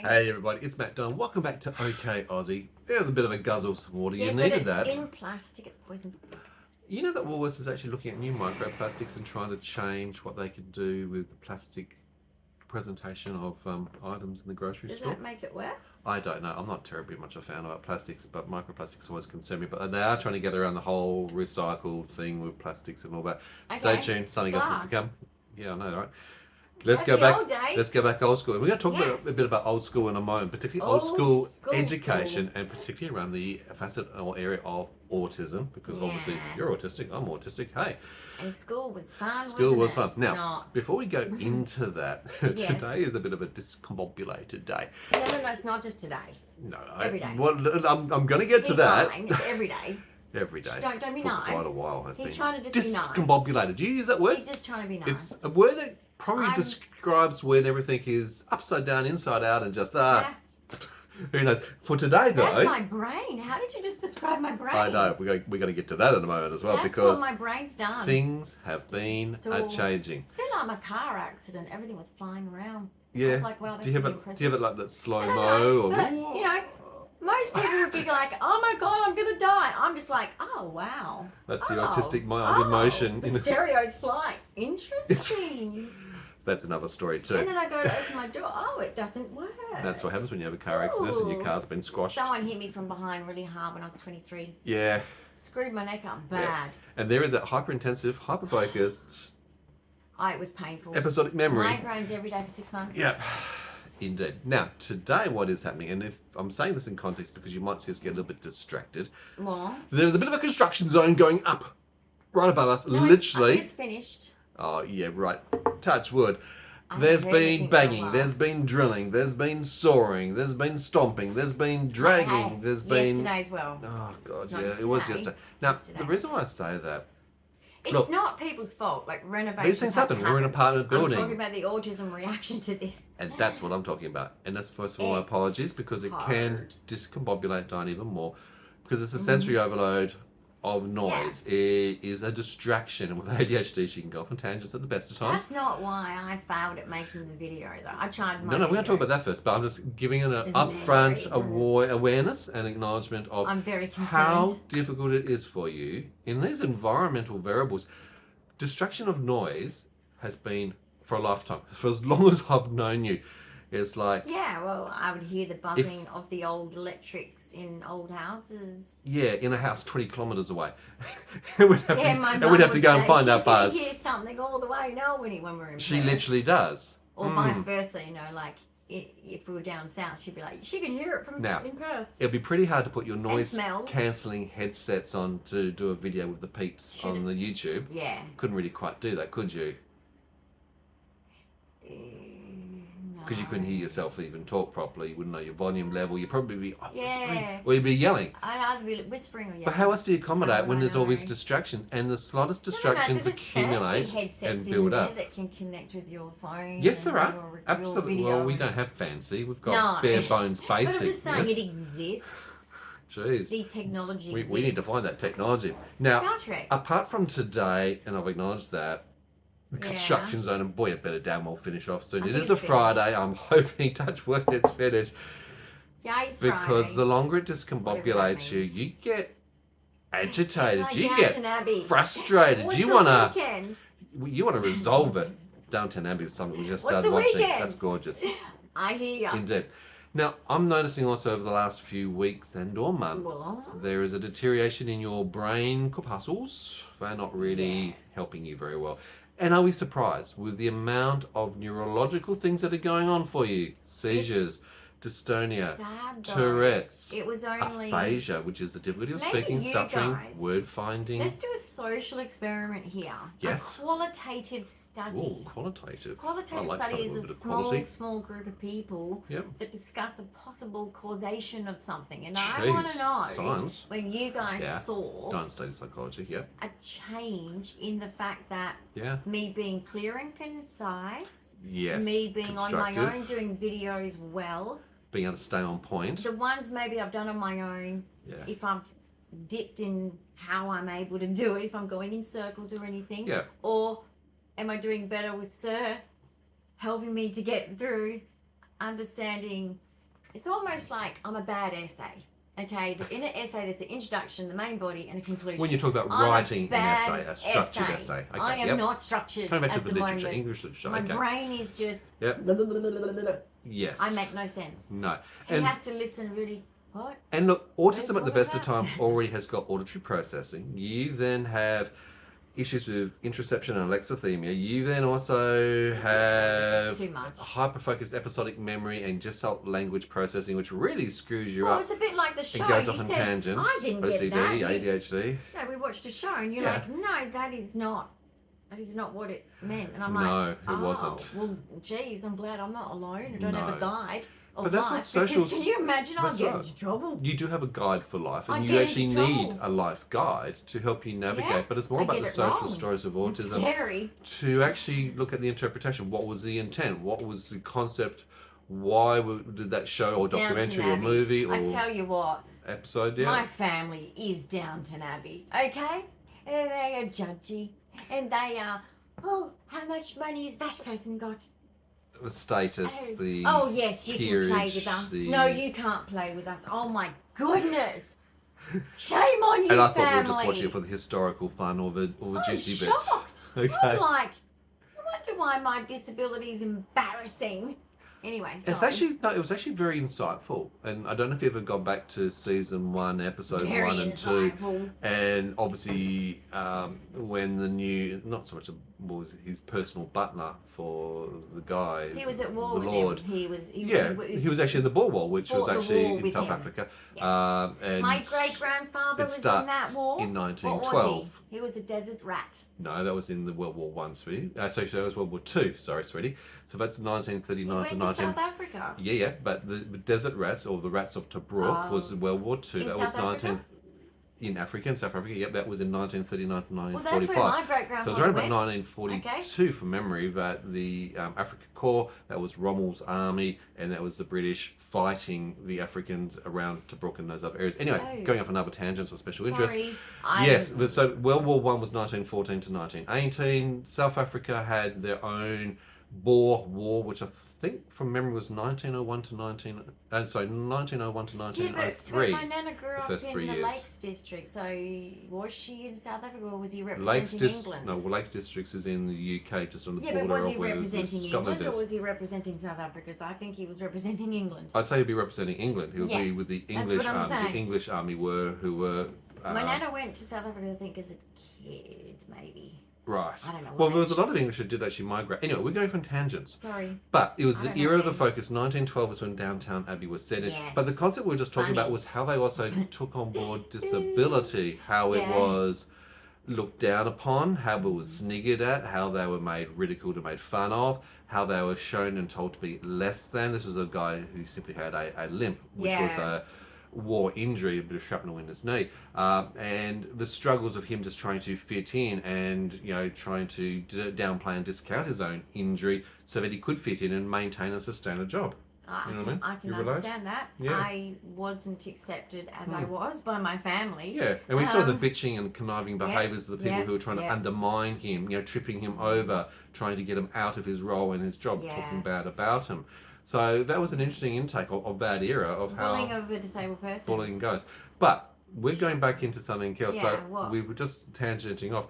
Hey everybody, it's Matt Dunn. Welcome back to OK Aussie. There's a bit of a guzzle of some water. Yeah, You but needed it's that. in plastic, it's poison. You know that Woolworths is actually looking at new microplastics and trying to change what they can do with the plastic presentation of items in the grocery store. Does that make it worse? I don't know. I'm not terribly much a fan of plastics, but microplastics always concern me. But they are trying to get around the whole recycled thing with plastics and all that. Okay. Stay tuned. Something else is to come. Yeah, I know, right? Let's That's go the back. old days. Let's go back old school. We're going to talk Yes. a bit about old school in a moment, particularly old school education, and particularly around the facet or area of autism, because obviously you're autistic, I'm autistic. Hey, and school was fun. school was wasn't fun. it? Now, Not. before we go into that, Yes. today is a bit of a discombobulated day. No, it's not just today. No, Every day. Well, I'm going to get to He's that. fine. It's every day. Every day. Don't be For nice. quite a while has He's been trying to just be nice. discombobulated. Do you use that word? He's just trying to be nice. It's a word that probably describes when everything is upside down, inside out, and just who knows. For today, though, that's my brain. How did you just describe my brain? I know we got to get to that in a moment as well, That's because what my brain's done. things have been changing. It's been like my car accident. Everything was flying around. Yeah. I was like, wow, that's do you pretty have impressive. it like that slow I don't mo know, or? but, you know, most people would be like, oh my god, I'm gonna die. I'm just like, oh wow. That's the autistic mind in motion. The stereo's flying. Interesting. That's another story too. And then I go to open my door. Oh, it doesn't work. That's what happens when you have a car accident and your Ooh. car's been squashed. Someone hit me from behind really hard when I was 23. Yeah. Screwed my neck up bad. Yeah. And there is that hyper-intensive, hyper-focused, It was painful. episodic memory. Migraines every day for 6 months. Yeah. Indeed. Now, today what is happening, and if I'm saying this in context because you might see us get a little bit distracted, More. there's a bit of a construction zone going up right above us, No, literally. I think it's finished. Oh, yeah, right. Touch wood. I'm There's really been looking for a banging, while. there's been drilling, there's been sawing, there's been stomping, there's been dragging, Hey, there's been... yesterday as well. Oh, God, Not yeah, just it was today. yesterday. Now, Yesterday. the reason why I say that, It's Look, not people's fault. Like renovations. these things happen. We're in an apartment building. I'm talking about the autism reaction to this. And that's what I'm talking about. And that's first of all, my It's apologies, because it can hard. discombobulate Dyan even more, because it's a sensory overload of noise. It is a distraction, and with ADHD, she can go off on tangents at the best of times. That's not why I failed at making the video, though. I tried my No, we're going to talk video. about that first, but I'm just giving an There's upfront reasons. awareness and acknowledgement of I'm very concerned. how difficult it is for you in these environmental variables. Distraction of noise has been for a lifetime, for as long as I've known you. It's like, Yeah, well, I would hear the buzzing of the old electrics in old houses. yeah, in a house 20 kilometres away. and we'd have My to, mum we'd have to would go and say, find our "She's gonna buzz. hear something all the way now when we're in She Perth." literally does. Or vice versa, you know, like if we were down south, she'd be like, she can hear it from Now, in Perth. It'd be pretty hard to put your noise smells. cancelling headsets on to do a video with the peeps on the YouTube. Yeah. Couldn't really quite do that, could you? Because you couldn't hear yourself even talk properly. You wouldn't know your volume level. You'd probably be whispering, or you'd be yelling. I'd either be whispering or yelling. But how else do you accommodate when I there's all these know. distractions, and the slightest No, distractions there's accumulate fancy headsets, and isn't build there, up? that can connect with your phone. Yes, and there are. your Absolutely. video Well, we and- don't have fancy. We've got No. bare bones But I'm basic. just saying it exists. Jeez. The technology exists. We need to find that technology. Now, Star Trek. apart from today, and I've acknowledged that, the Yeah. construction zone, and boy, it better damn well finish off soon. I It think is a it's finished. Friday. I'm hoping, touch wood, it's finished. Yeah, it's Because Friday. the longer it Whatever discombobulates that you, means. you get agitated. Like You Downton get Abbey. frustrated. What's You a wanna weekend? resolve it. Downton Abbey is something we just What's started a watching. weekend? That's gorgeous. I hear ya. Indeed. Now, I'm noticing also over the last few weeks and or months, Well. there is a deterioration in your brain corpuscles. They're not really Yes. helping you very well. And are we surprised with the amount of neurological things that are going on for you? Seizures, dystonia, Sad though. Tourette's, It was only. aphasia, which is the difficulty of Maybe speaking, you stuttering, guys- word finding. Let's do a social experiment here. Yes. A qualitative study. Ooh, qualitative. Qualitative I like study something is with a bit of quality. small group of people Yep. that discuss a possible causation of something. And Jeez, I want to know science. when you guys Yeah. saw Don't study psychology. Yep. a change in the fact that Yeah. me being clear and concise, Yes. me being on my Constructive. own doing videos well, Being able to stay on point. the ones maybe I've done on my own, Yeah. if I've dipped in how I'm able to do it, if I'm going in circles or anything, Yeah. or am I doing better with Sir helping me to get through, understanding It's almost like I'm a bad essay. Okay, in an essay, there's an introduction, the main body, and a conclusion. When you talk about I'm writing an a essay, a structured essay. Okay, I am not structured Coming back at to the literature, moment. English literature. My Okay. brain is just. Yep. Blah, blah, blah, blah, blah, blah, blah. Yes. I make no sense. No. He has to listen really. What? And look, autism at the best of talking times already has got auditory processing. You then have issues with interoception and alexithymia. You then also have too much. hyper-focused episodic memory and gestalt language processing, which really screws you up. It's a bit like the show. It goes You off on said, tangents. I didn't OCD, get that. ADHD. No, we watched a show and you're Yeah. like, no, that is not what it meant. And I'm No, like, it wasn't. Well, geez, I'm glad I'm not alone. I don't have No. a guide. Of But that's what life, socials- because can you imagine I'll that's get right. into trouble? You do have a guide for life, and I you get actually into need trouble. a life guide to help you navigate. Yeah, But it's more I about get the it social wrong. stories of It's autism. scary. To actually look at the interpretation. What was the intent? What was the concept? Why did that show or Downton documentary or Abbey. movie or I tell you what, episode? Yeah. my family is Downton Abbey, okay? And they are judgy, and they are, oh, how much money has that person got? The status, the Oh yes, you can play peerage, with us. the- No, you can't play with us. Oh my goodness! Shame on you, And I thought family. we were just watching it for the historical fun or the I'm juicy bits. shocked. Okay. I'm like, I wonder why my disability is embarrassing. Anyway, sorry. It was actually very insightful, and I don't know if you ever got back to season 1, episode Very 1 and 2, insightful. and obviously when the new, not so much was his personal butler for the guy, He was at war the with Lord. him. He was Actually in the Boer War, which was fought the actually war in with South him. Africa. Yes. And My great grandfather it was in starts that war. in What was 1912. he? He was a desert rat. No, that was in the World War One, sweetie. Sorry, that was World War Two. Sorry, sweetie. So that's 1939 He to went to 19. South Africa. Yeah, but the desert rats or the rats of Tobruk was World War Two. In That South was 19 Africa? in Africa, in South Africa. Yep, that was in 1939 to Well, 1945. that's where my great So it was grandfather around went. about 1942 from memory that the Africa Corps, that was Rommel's army, and that was the British fighting the Africans around Tobruk and those other areas. Anyway, Oh. going off on other tangents of special interest. Sorry. Yes, so World War One was 1914 to 1918. South Africa had their own Boer War, which I think from memory was 1901 to 1901 to Yeah, 1903. but my nana grew up first in 3 the years. Lakes District, so was she in South Africa or was he representing Lakes England? No, well, Lakes Districts is in the UK, just on the Yeah, but border was he of where representing Scotland England or is. was he representing South Africa? So I think he was representing England. I'd say he'd be representing England. He would be Yes, with the that's English what I'm army. The saying. English army who were. My nana went to South Africa, I think, as a kid, maybe. Right. I don't know. Well, what there was a age. lot of English that did actually migrate. Anyway, we're going from tangents. Sorry. But it was I the don't know era of the then. focus. 1912 is when Downtown Abbey was set in. Yes. But the concept we were just talking about Funny. was how they also took on board disability, how it Yeah. was looked down upon, how it was sniggered at, how they were made ridiculed and made fun of, how they were shown and told to be less than. This was a guy who simply had a limp, which was Yeah. a war injury, a bit of shrapnel in his knee, and the struggles of him just trying to fit in and trying to downplay and discount his own injury so that he could fit in and maintain and sustain a job. I You know can, what I mean? I can You realise? understand that. Yeah. I wasn't accepted as I was by my family. Yeah, and we saw the Um, bitching and conniving behaviours of the people who were trying to undermine him, tripping him over, trying to get him out of his role and his job, Yeah. talking bad about him. So that was an interesting intake of that era of how Bullying of a disabled person. bullying goes. But we're going back into something else. Yeah, So what? we were just tangenting off.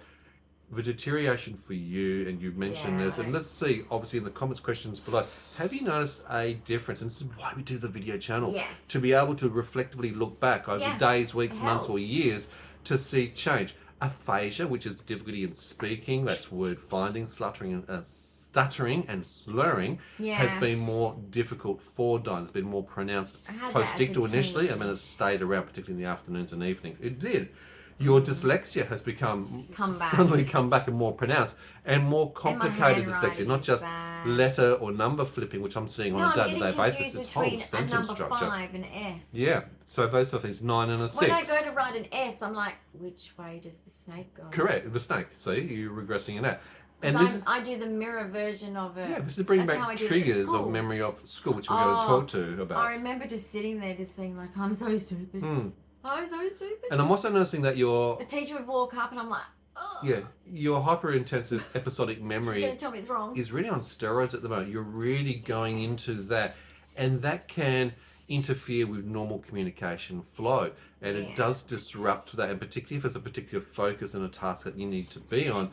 The deterioration for you, and you've mentioned Yeah, this, and let's see, obviously in the comments questions below, have you noticed a difference? And this is why we do the video channel. Yes. To be able to reflectively look back over Yeah, days, weeks, it months, or helps. years to see change. Aphasia, which is difficulty in speaking, that's word finding, stuttering and slurring, Yeah. has been more difficult for Dyan. It's been more pronounced I had that as a post-ictal initially, teen. and then it's stayed around, particularly in the afternoons and evenings. It did. Your dyslexia has Come back. suddenly come back and more pronounced and more And my complicated dyslexia, handwriting not is just bad. letter or number flipping, which I'm seeing No, on a I'm getting day-to-day basis. confused It's whole between a sentence number structure. 5 and S. Yeah, so those sort of things, 9 and a 6. When I go to write an S, I'm like, which way does the snake go? Correct, the snake. See, you're regressing in that. And 'Cause this is, I do the mirror version of it. yeah, this is bringing That's how I back did it at triggers of school. memory of school, which we're going to talk to about. I remember just sitting there just being like, I'm so stupid. Hmm. I'm so stupid. And I'm also noticing that your The teacher would walk up and I'm like, oh. your hyper-intensive episodic She's memory going to tell me it's wrong. is really on steroids at the moment. You're really going into that, and that can interfere with normal communication flow, and it does disrupt that. And particularly if it's a particular focus and a task that you need to be on,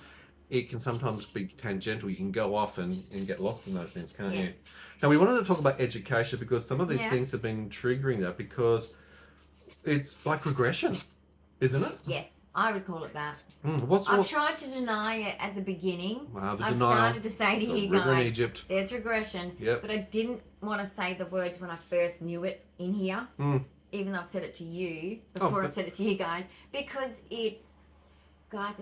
it can sometimes be tangential. You can go off and get lost in those things, can't you? Now, we wanted to talk about education because some of these things have been triggering that, because it's like regression, isn't it? Yes, I would call it that. I've tried to deny it at the beginning. I've started to say to you river in guys, Egypt. there's regression, but I didn't want to say the words when I first knew it in here, even though I've said it to you before I've said it to you guys, because it's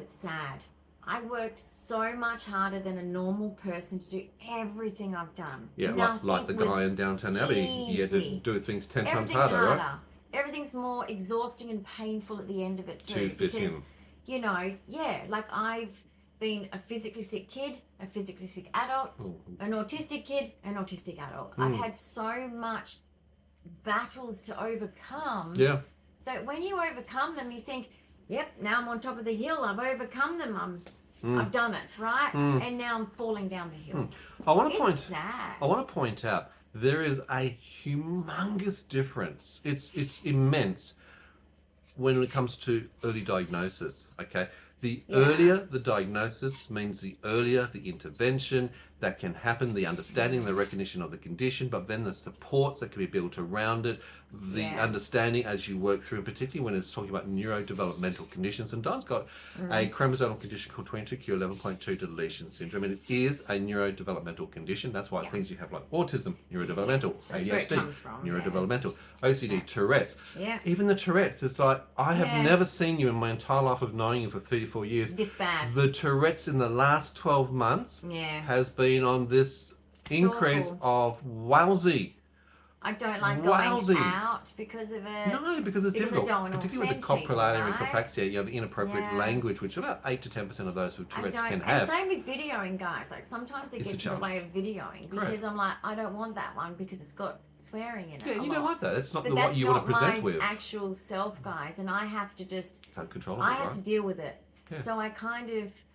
sad. I worked so much harder than a normal person to do everything I've done. Yeah, like the guy in Downton Abbey. He had to do things 10 times harder, right? Everything's more exhausting and painful at the end of it too. To fit in. You know, like I've been a physically sick kid, a physically sick adult, an autistic kid, an autistic adult. I've had so much battles to overcome that when you overcome them, you think, yep, now I'm on top of the hill. I've overcome them. I've done it, right? And now I'm falling down the hill. I want to point out there is a humongous difference. It's immense when it comes to early diagnosis. Okay, the earlier the diagnosis means the earlier the intervention that can happen, the understanding, the recognition of the condition, but then the supports that can be built around it, the understanding as you work through, particularly when it's talking about neurodevelopmental conditions. And Dyan's got a chromosomal condition called 22q11.2 deletion syndrome, and it is a neurodevelopmental condition. That's why things you have like autism, neurodevelopmental, ADHD, neurodevelopmental, OCD, Tourette's. Even the Tourette's, it's like, I have never seen you in my entire life of knowing you for 34 years. This bad. The Tourette's in the last 12 months has been on this increase of wowsy. I don't like going out because of it. No, because it's difficult. Particularly with the copulating hypoxia, you have the inappropriate language, which about 8 to 10% of those with Tourette's can have. And same with videoing, guys. Like sometimes it gets in the way of videoing because I'm like, I don't want that one because it's got swearing in it. Yeah, you don't like that. It's not what you want to present with. Actual self, guys, and I have to just. It's uncontrollable. I have to deal with it. So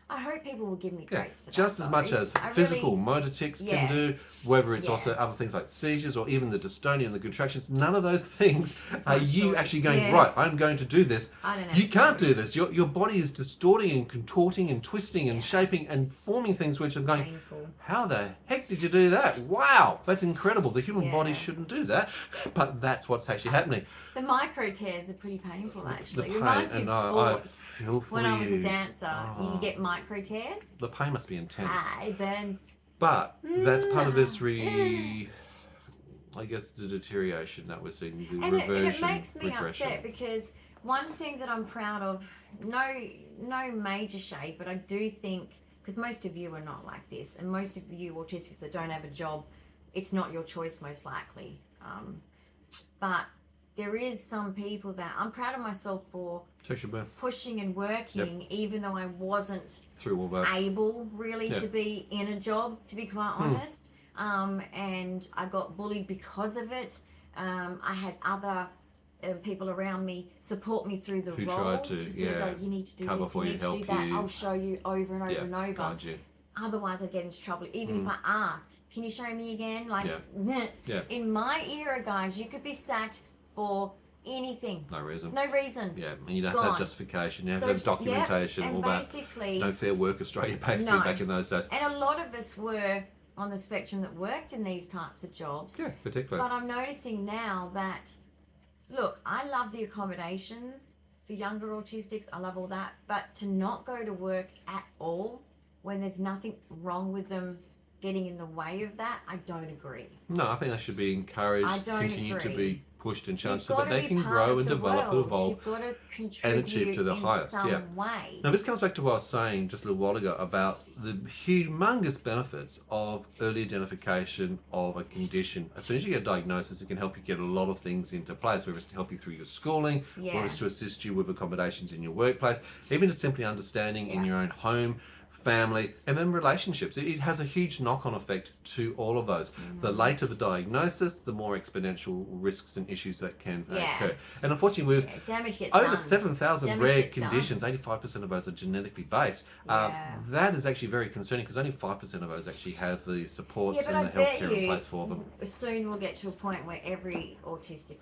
I hope people will give me grace for that. Just as much as physical motor tics can do, whether it's also other things like seizures or even the dystonia and the contractions, none of those things are you actually going, right, I'm going to do this. I don't know. You can't do this. Your body is distorting and contorting and twisting and shaping and forming things which are going, painful. How the heck did you do that? Wow, that's incredible. The human body shouldn't do that, but that's what's actually happening. The micro tears are pretty painful, actually. The pain, it reminds me of sports. I feel for when I was a dancer, you get micro tears. The pain must be intense. It burns. But that's part of this I guess the deterioration that we're seeing, the reversion, and it makes me upset because one thing that I'm proud of, no major shade, but I do think, because most of you are not like this, and most of you autistics that don't have a job, it's not your choice most likely. But there is some people that I'm proud of myself for pushing and working, even though I wasn't through all that able really to be in a job, to be quite honest. And I got bullied because of it. I had other people around me support me through the role. Tried to sort of go, you need to do cover this, for you need to do that. I'll show you over and over and over. Guide you. Otherwise, I get into trouble. Even if I asked, can you show me again? Like, in my era, guys, you could be sacked for anything. No reason. No reason. Yeah, and you don't have documentation. You have to have documentation. And all that. There's no Fair Work Australia back in those days. And a lot of us were on the spectrum that worked in these types of jobs. Yeah, particularly. But I'm noticing now that, look, I love the accommodations for younger autistics. I love all that. But to not go to work at all when there's nothing wrong with them getting in the way of that, I don't agree. No, I think they should be encouraged, I don't continue agree. to be pushed and challenged so that they can grow and develop and evolve. You've got to contribute and achieve to the highest. Way. Now this comes back to what I was saying just a little while ago about the humongous benefits of early identification of a condition. As soon as you get a diagnosis, it can help you get a lot of things into place, whether it's to help you through your schooling, or it's to assist you with accommodations in your workplace, even just simply understanding in your own home, family, and then relationships. It has a huge knock-on effect to all of those. The later the diagnosis, the more exponential risks and issues that can occur. And unfortunately, with damage gets over done. 7,000 rare conditions, 85% of those are genetically based. That is actually very concerning because only 5% of those actually have the supports and the healthcare in place for them. Soon we'll get to a point where every autistic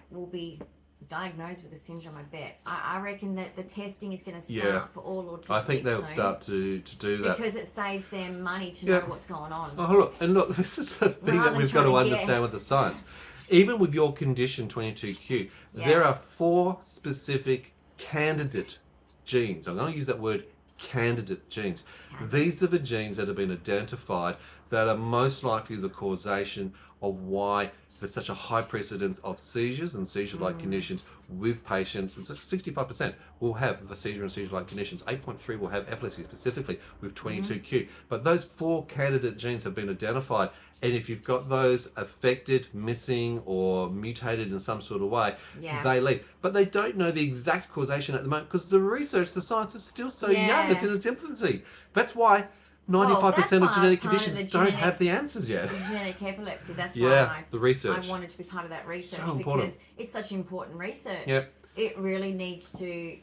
will be diagnosed with the syndrome. I bet. I reckon that the testing is going to start for all autistics. I think they'll start to do that because it saves them money to know what's going on. Oh, look, this is the thing that we've got to understand with the science. Even with your condition 22q, there are 4 specific candidate genes. I'm going to use that word, candidate genes. These are the genes that have been identified that are most likely the causation of why there's such a high precedence of seizures and seizure-like conditions with patients. And so 65% will have the seizure and seizure-like conditions. 8.3 will have epilepsy specifically with 22q. But those 4 candidate genes have been identified. And if you've got those affected, missing, or mutated in some sort of way, they lead. But they don't know the exact causation at the moment because the research, the science is still so young. It's in its infancy. That's why 95% of genetic conditions don't have the answers yet. The genetic epilepsy. That's why the research. I wanted to be part of that research because it's such important research. Yep. It really needs to,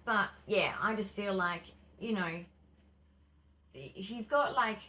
but I just feel like, if you've got like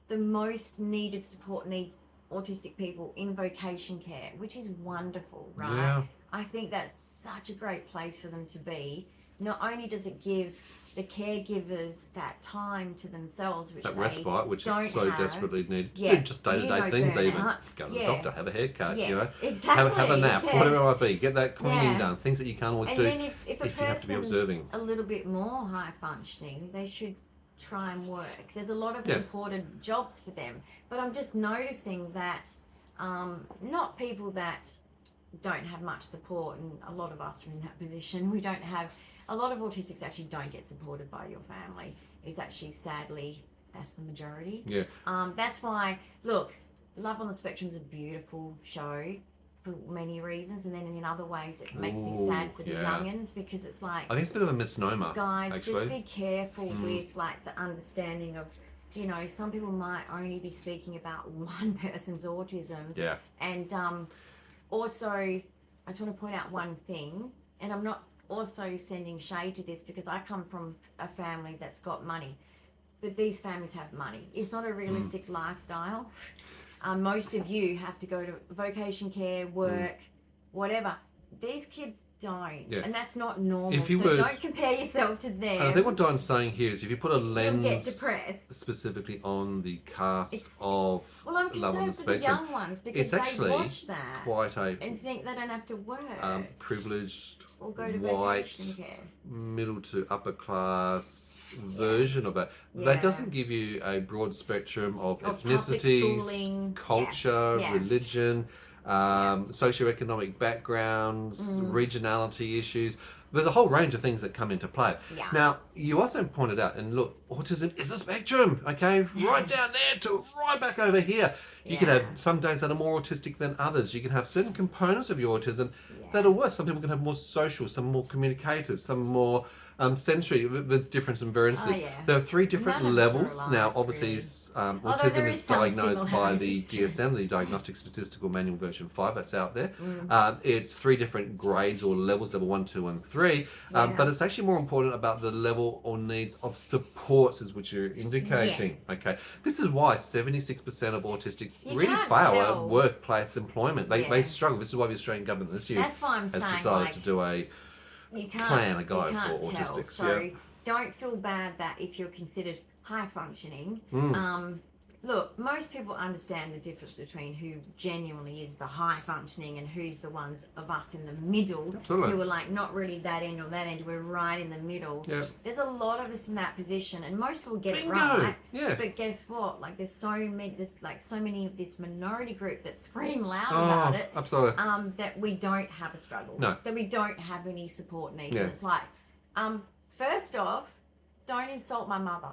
the most needed support needs autistic people in vocation care, which is wonderful, right? Yeah. I think that's such a great place for them to be. Not only does it give the caregivers that time to themselves, which that they respite, which don't is so have. desperately needed. Just day-to-day things, even go to the doctor, have a haircut, exactly. have a nap, whatever it might be. Get that cleaning done. Things that you can't always do. And then if a you have to be observing. a little bit more high functioning, they should try and work. There's a lot of supported jobs for them, but I'm just noticing that not people that don't have much support, and a lot of us are in that position. We don't have. A lot of autistics actually don't get supported by your family. Is actually, sadly, that's the majority. Yeah. That's why, look, Love on the Spectrum is a beautiful show for many reasons, and then in other ways it makes me sad for the youngins because it's like, I think it's a bit of a misnomer. Guys, actually. just be careful with like the understanding of, some people might only be speaking about one person's autism. Yeah. And also, I just want to point out one thing, and I'm not also sending shade to this because I come from a family that's got money, but these families have money. It's not a realistic lifestyle. Most of you have to go to vocation care, work, whatever. These kids don't, and that's not normal. Don't compare yourself to them. And I think what Dyan's saying here is if you put a lens get depressed. Specifically on the cast of I'm Love on the concerned for Spectrum, the young ones because it's they watch that quite a and think they don't have to work. Privileged, or go to white, vocation care. middle to upper class version of it. That doesn't give you a broad spectrum of ethnicities, culture, religion, socioeconomic backgrounds, regionality issues. There's a whole range of things that come into play. Yes. Now, you also pointed out, and look, autism is a spectrum, okay? Right down there to right back over here. You can have some days that are more autistic than others. You can have certain components of your autism that are worse. Some people can have more social, some more communicative, some more sensory. There's difference and variances. There are 3 different levels. Now, obviously, autism is diagnosed by the DSM, the Diagnostic Statistical Manual version 5. That's out there. It's 3 different grades or levels, level 1, 2, and 3. But it's actually more important about the level or needs of supports, is what you're indicating. Okay, this is why 76% of autistics really fail at workplace employment. They struggle. This is why the Australian government this year has decided to do a guide for autistics. So don't feel bad that if you're considered high functioning. Look, most people understand the difference between who genuinely is the high functioning and who's the ones of us in the middle who are like not really that end or that end. We're right in the middle. There's a lot of us in that position, and most people get it right. But guess what? Like there's so many of this minority group that scream loud about it. Absolutely. That we don't have a struggle. No. That we don't have any support needs. And it's like, first off, don't insult my mother.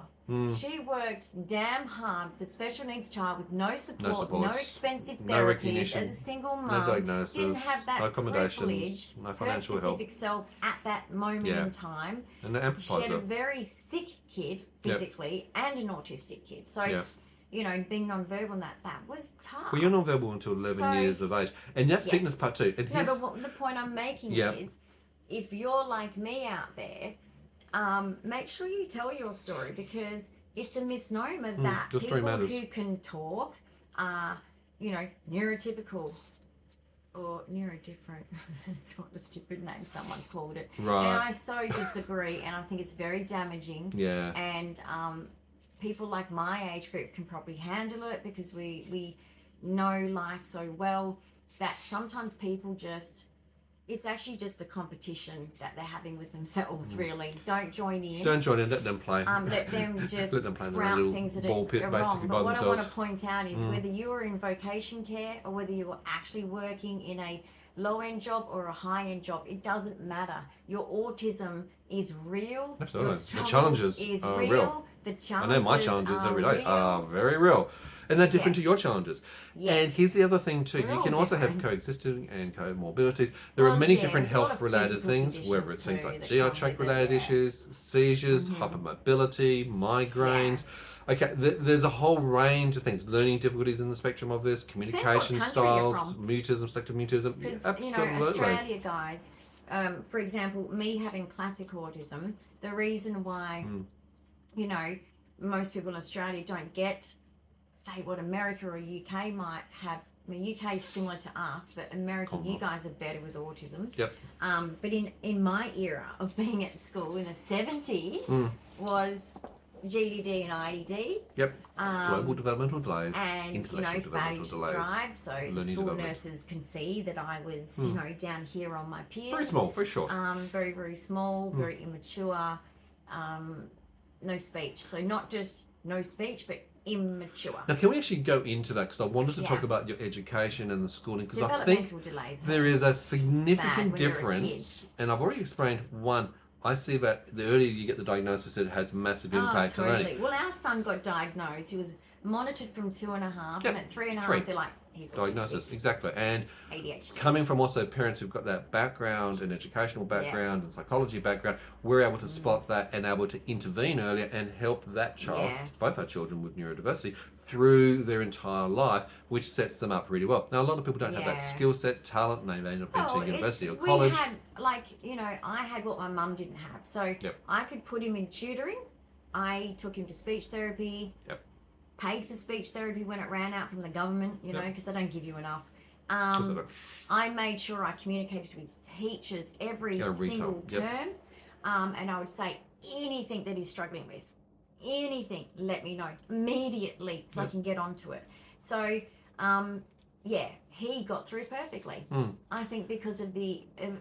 She worked damn hard with a special needs child with no support, no supports, expensive no therapies, recognition, as a single no mum, diagnosis, didn't have that no accommodations, privilege, no her financial help. specific self at that moment in time. And it She had amplifies a it. very sick kid physically and an autistic kid. So, you know, being non-verbal and that was tough. Well, you're non-verbal until 11 years of age. And that's sickness part 2. And no, but the point I'm making is, if you're like me out there, make sure you tell your story, because it's a misnomer that people who can talk are, you know, neurotypical or neurodifferent. That's what the stupid name someone called it. Right. And I so disagree, and I think it's very damaging. Yeah. And people like my age group can probably handle it, because we know life so well that sometimes people just, it's actually just a competition that they're having with themselves, really. Don't join in. Don't join in, let them play. Let them just let them play sprout things that ball pit, are basically, wrong. by But what themselves. I want to point out is whether you are in vocation care or whether you are actually working in a low-end job or a high-end job, it doesn't matter. Your autism is real. Absolutely. Your The challenges is are real. real. The challenges I know my challenges every day real. are very real. And they're different to your challenges. Yes. And here's the other thing too. We're you all can also have different. coexisting and comorbidities. There are many different there's a lot of health-related physical things, whether it's conditions things like too GI that come tract-related with it, issues, seizures, hypermobility, migraines. Okay, there's a whole range of things. Learning difficulties in the spectrum of this, communication styles, mutism, selective mutism. Because, Absolutely. you know, Australia, guys, for example, me having classic autism, the reason why, you know, most people in Australia don't get, say, what America or UK might have. I mean, UK is similar to us, but America, you guys are better with autism. Yep. But in my era of being at school in the 70s was GDD and IDD. Yep. Global developmental delays. And, you know, fatty to drive. So school nurses can see that I was, you know, down here on my peers. Very small, very short. Very, very small, very immature. No speech. So not just no speech, but immature. Now, can we actually go into that? Because I wanted to talk about your education and the schooling, because I think delays there is a significant difference. And I've already explained one. I see that the earlier you get the diagnosis, it has massive impact on learning. Well, our son got diagnosed. He was monitored from 2.5, and at 3.5, they're like, he's diagnosis, autistic. exactly. And ADHD. coming from also parents who've got that background and educational background and psychology background, we're able to spot that and able to intervene earlier and help that child, both our children with neurodiversity, through their entire life, which sets them up really well. Now, a lot of people don't have that skill set, talent, and they end up into university or college. We had, like, you know, I had what my mum didn't have. So I could put him in tutoring. I took him to speech therapy. Paid for speech therapy when it ran out from the government, you know, because they don't give you enough. I made sure I communicated to his teachers every single term. And I would say anything that he's struggling with, anything, let me know immediately so I can get onto it. So, he got through perfectly. I think because of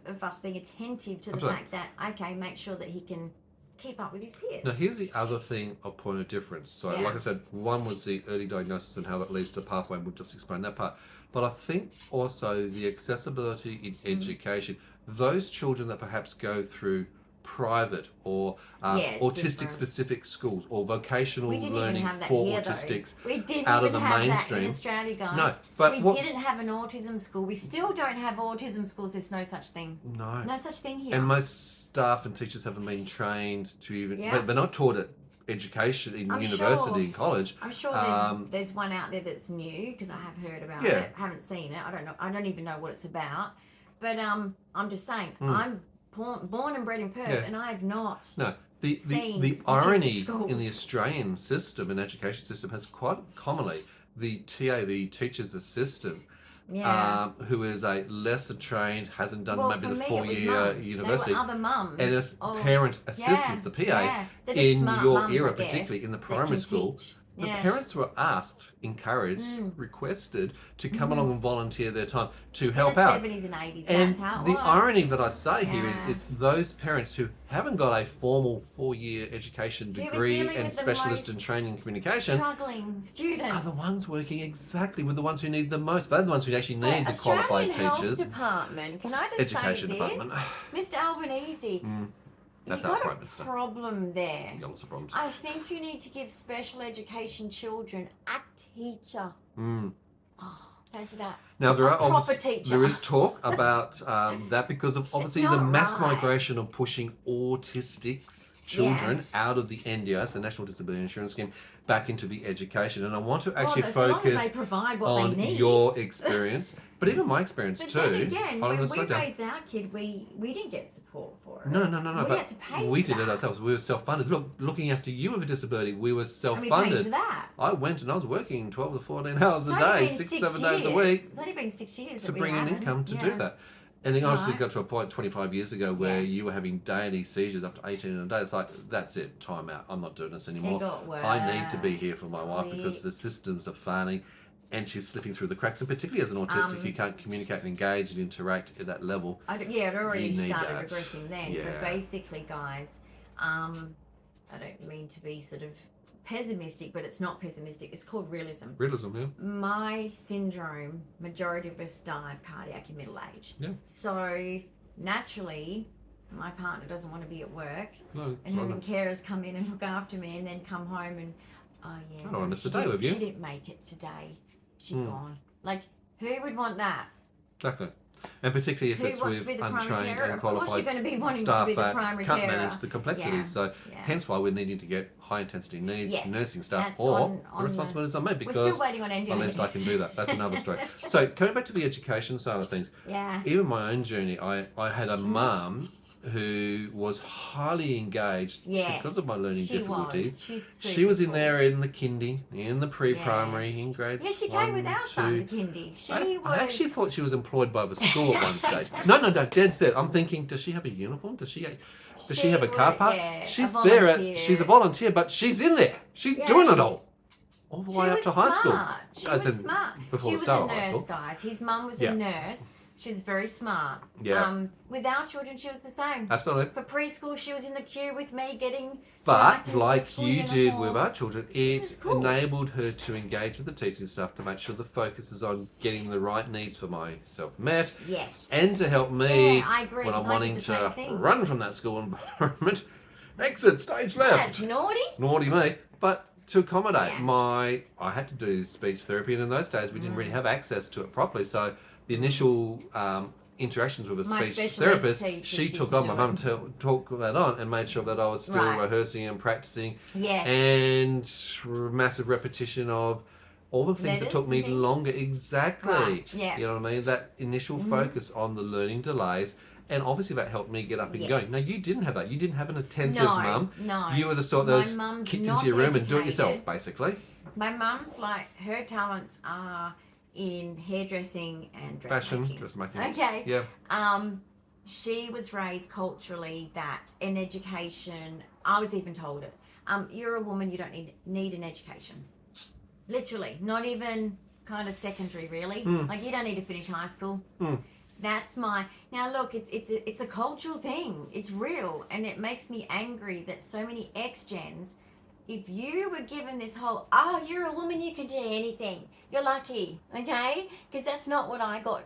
of us being attentive to the fact that, okay, make sure that he can keep up with his peers. Now, here's the other thing of point of difference. So, like I said, one was the early diagnosis and how that leads to pathway, and we'll just explain that part. But I think also the accessibility in education, those children that perhaps go through private or autistic-specific schools or vocational learning for autistics out of the mainstream. In Australia, guys. No, but we didn't have an autism school. We still don't have autism schools. There's no such thing. No such thing here. And most staff and teachers haven't been trained to even. They're not taught it. Education in university and college. I'm sure there's one out there that's new, because I have heard about it. I haven't seen it. I don't know. I don't even know what it's about. But I'm just saying, I'm born and bred in Perth, and I have not. No, the irony in the Australian system and education system has quite commonly the TA, the teacher's assistant, who is a lesser trained, hasn't done maybe the 4-year university, there were other mums and as parent assistants, the PA, in your era, particularly in the primary school, the parents were asked, encouraged, requested to come along and volunteer their time to help out. In the 70s and 80s, and that's how it the was. irony that I say here is it's those parents who haven't got a formal 4-year education degree and specialist in training and communication struggling students are the ones working exactly with the ones who need the most. They're the ones who actually need the qualified Australian teachers. Health Department, can I just education say this? department. Mr. Albanese, That's you our got Prime a Minister. problem there. You got lots of problems. I think you need to give special education children a teacher. Mm. Oh, fancy that. Now there A proper teacher. There is talk about that because of obviously the not mass right. migration of pushing autistics children out of the NDIS, the National Disability Insurance Scheme, back into the education. And I want to actually as long as focus they provide what on they need. your experience, but even my experience But too. then again, Hold on, when slow we down. raised our kid, we didn't get support for it. No. We but had to pay we for did it that. ourselves. We were self-funded. Look, looking after you with a disability, we were And we self-funded. paid for that. I went and I was working 12 to 14 hours a It's only day, been 6-7 days a week. It's only been 6 years to that we bring in haven't. income to do that. And it obviously got to a point 25 years ago where you were having daily seizures up to 18 in a day. It's like, that's it, time out. I'm not doing this anymore. It got worse. I need to be here for my wife because the systems are failing and she's slipping through the cracks. And particularly as an autistic, you can't communicate and engage and interact at that level. It already started that. regressing then. Yeah. But basically, guys, I don't mean to be sort of pessimistic, but it's not pessimistic. It's called realism. Realism, yeah. My syndrome, majority of us die of cardiac in middle age. Yeah. So naturally, my partner doesn't want to be at work No, and having carers come in and look after me and then come home and, oh yeah, I don't want to miss a day with you. She didn't make it today. She's gone. Like, who would want that? Exactly. And particularly if Who it's wants to with be the primary untrained carer? and Of course qualified you're going to be wanting to staff be the that primary can't carer. manage the complexities. So hence why we're needing to get high intensity needs nursing staff, that's or on the responsibilities are made We're because still waiting on NDIS. unless I can do that. That's another story. So coming back to the education side of things, even my own journey, I had a mum who was highly engaged because of my learning difficulties. She was in there in the kindy, in the pre-primary, in grade Yeah, she came with our son to kindy. I actually thought she was employed by the school at one stage. No, dead set. I'm thinking, does she have a uniform? Does she have a car park? She's there. She's a volunteer, but she's in there. She's doing it all the way up to high school. She was smart. Before She the was start a of high nurse, school. guys. His mum was a nurse. She's very smart. Yeah. With our children, she was the same. Absolutely. For preschool, she was in the queue with me getting. But like you did with our children, it cool. enabled her to engage with the teaching staff to make sure the focus is on getting the right needs for myself met. Yes. And to help me I agree, when I'm wanting to thing. run from that school environment. Exit stage left. That's naughty. Naughty me. But to accommodate I had to do speech therapy, and in those days we didn't really have access to it properly. So the initial interactions with a speech therapist, she took on, my mum took that on and made sure that I was still rehearsing and practicing. Yes. And massive repetition of all the things that took me longer. Exactly. Right. Yeah. You know what I mean? That initial focus on the learning delays. And obviously that helped me get up and going. Now, you didn't have that. You didn't have an attentive mum. No. You were the sort that was kicked into your room and do it yourself, basically. My mum's like, her talents are in hairdressing and dressmaking. Fashion, dressmaking. Okay. Yeah. She was raised culturally that in education, I was even told it, you're a woman, you don't need an education. Literally, not even kind of secondary, really. Like, you don't need to finish high school. That's now look, it's a cultural thing. It's real, and it makes me angry that so many ex-gens, if you were given this whole, oh, you're a woman, you can do anything, you're lucky, okay? Because that's not what I got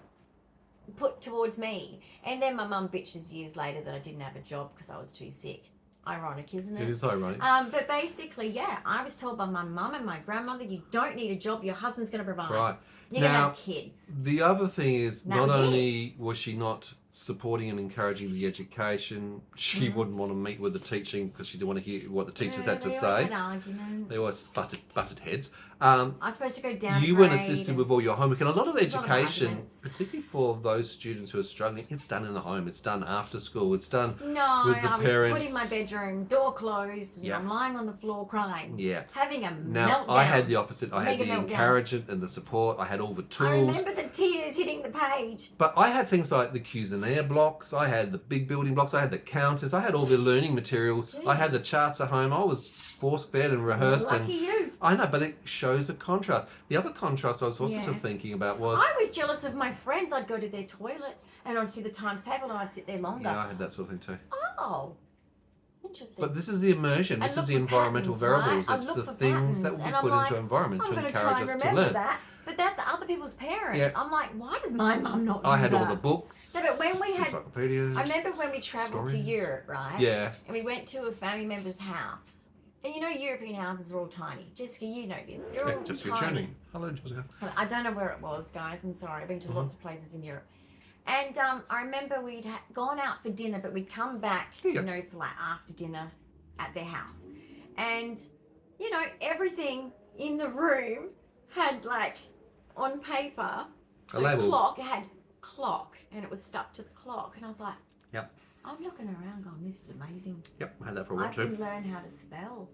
put towards me. And then my mum bitches years later that I didn't have a job because I was too sick. Ironic, isn't it? It is ironic. But basically, I was told by my mum and my grandmother, you don't need a job, your husband's going to provide. Right. You're going to have kids. The other thing is, not only was she not supporting and encouraging the education, she wouldn't want to meet with the teaching because she didn't want to hear what the teachers had to say. Had arguments. They always butted heads. I was supposed to go down. You weren't assisted with all your homework, and a lot of education, arguments. particularly for those students who are struggling, it's done in the home. It's done after school. It's done with the I was parents. put in my bedroom, door closed, and I'm lying on the floor crying. Yeah. Having a Now, meltdown. I had the opposite. I had the meltdown. encouragement and the support. I had all the tools. I remember the tears hitting the page. But I had things like the Cuisinare blocks. I had the big building blocks. I had the counters. I had all the learning materials. Jeez. I had the charts at home. I was force-fed and rehearsed. Lucky you. I know, but it shows a contrast. The other contrast I was also just thinking about was... I was jealous of my friends. I'd go to their toilet and I'd see the times table and I'd sit there longer. Yeah, I had that sort of thing too. Oh, interesting. But this is the immersion. This is the environmental variables. It's the things that we put into environment to encourage us to learn. But that's other people's parents. Yeah. I'm like, why does my mum not do I had that? all the books. No, but when we had, encyclopedias. I remember when we travelled to Europe, right? Yeah. And we went to a family member's house. And you know European houses are all tiny. Jessica, you know this. They're all Just tiny. Hello, Jessica. I don't know where it was, guys. I'm sorry. I've been to lots of places in Europe. And I remember we'd gone out for dinner, but we'd come back, you know, for like after dinner at their house. And, you know, everything in the room had like on paper, so a clock, it had clock, and it was stuck to the clock. And I was like, yep. I'm looking around going, this is amazing. Yep, I had that for a while too. I can learn how to spell.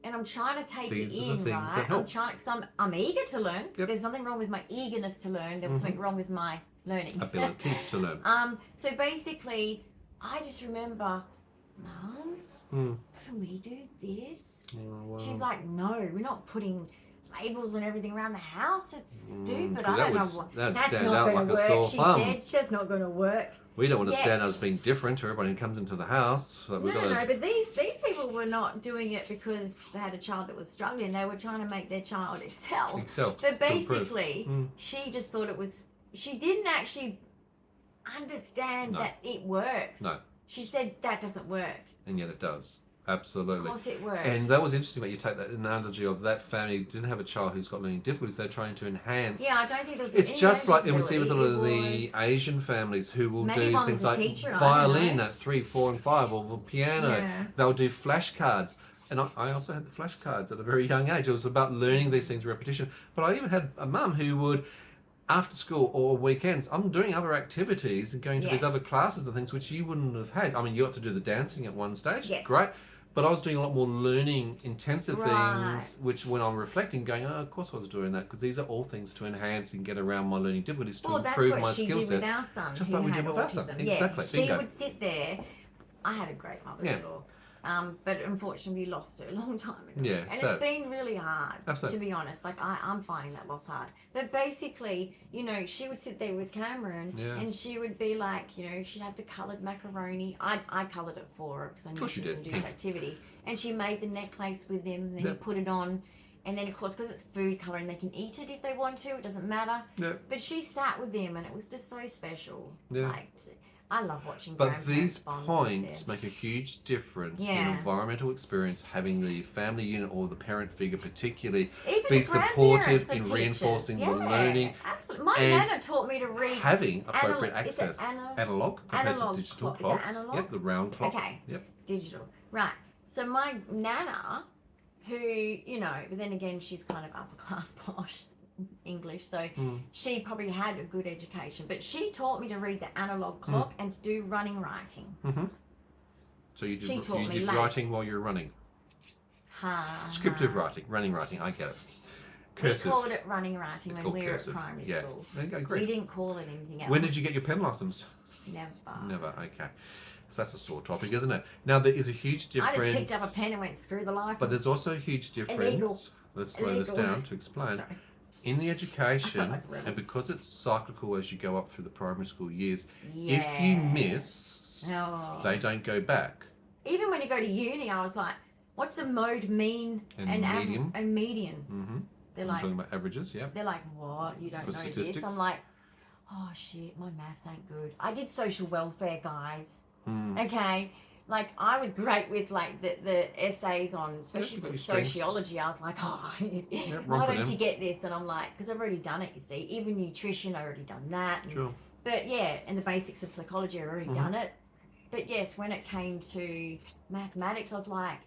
And I'm trying to take These it are the in, things right? that help. I'm trying, because I'm eager to learn. Yep. There's nothing wrong with my eagerness to learn. There was something wrong with my learning. Ability to learn. So basically, I just remember, Mum, can we do this? Oh, wow. She's like, no, we're not putting labels and everything around the house. It's stupid. I that don't know would- what. that'd That's stand not out going to like a work. sore She thumb. said, that's not going to work. We don't want to Yeah. stand out as being different to everybody who comes into the house. Like No, but these people were not doing it because they had a child that was struggling. They were trying to make their child excel. But basically, she just thought it was. She didn't actually understand that it works. No. She said that doesn't work. And yet it does. Absolutely. Of course it works. And that was interesting that you take that analogy of that family didn't have a child who's got learning difficulties. They're trying to enhance. Yeah, I don't think there's. It's just like we see with a lot of the Asian families who will do things like teacher, violin at 3, 4, and 5, or the piano. Yeah. They'll do flashcards. And I also had the flashcards at a very young age. It was about learning these things, repetition. But I even had a mum who would, after school or weekends, I'm doing other activities and going to these other classes and things which you wouldn't have had. I mean, you got to do the dancing at one stage. Yes. Great. But I was doing a lot more learning intensive things, which when I'm reflecting, going, oh, of course I was doing that, because these are all things to enhance and get around my learning difficulties to improve my skill set. Well, that's what she did with our son. Just like we did with our son. Exactly. She would sit there. I had a great mother-in-law. But unfortunately, we lost her a long time ago. Yeah, and it's been really hard, to be honest. Like, I'm finding that loss hard. But basically, you know, she would sit there with Cameron, and she would be like, you know, she'd have the coloured macaroni. I coloured it for her because I knew she was going to do this activity. And she made the necklace with him, and then he put it on. And then, of course, because it's food colouring, they can eat it if they want to. It doesn't matter. But she sat with him, and it was just so special. Like, I love watching But these bond points make a huge difference in environmental experience, having the family unit or the parent figure particularly even be the supportive grandparents are in teachers. reinforcing the learning. Absolutely. My and nana taught me to read. Having appropriate Analog- is it access. Analog compared to digital clock. Is clocks. it analog? Yep, the round clock. Okay. Yep. Digital. Right. So my nana, who, you know, but then again, she's kind of upper class posh English, so she probably had a good education, but she taught me to read the analog clock and to do running writing. So you did, taught me writing while you're running. Scriptive writing, running writing, I get it. Cursive. We called it running writing when we were at primary school. Great. We didn't call it anything else. When did you get your pen license? Never, okay. So that's a sore topic, isn't it? Now there is a huge difference. I just picked up a pen and went, screw the license. But there's also a huge difference. Illegal. Let's slow this down to explain. Sorry. In the education, and because it's cyclical as you go up through the primary school years, if you miss, they don't go back. Even when you go to uni, I was like, what's a mode mean and median? And median. They're like, talking about averages, yeah. They're like, what? You don't know statistics. this? I'm like, oh shit, my maths ain't good. I did social welfare, guys. Okay. Like, I was great with, like, the essays on, especially for sociology. I was like, oh, why don't you get this? And I'm like, because I've already done it, you see. Even nutrition, I've already done that. Sure. But, yeah, and the basics of psychology, I've already done it. But, yes, when it came to mathematics, I was like,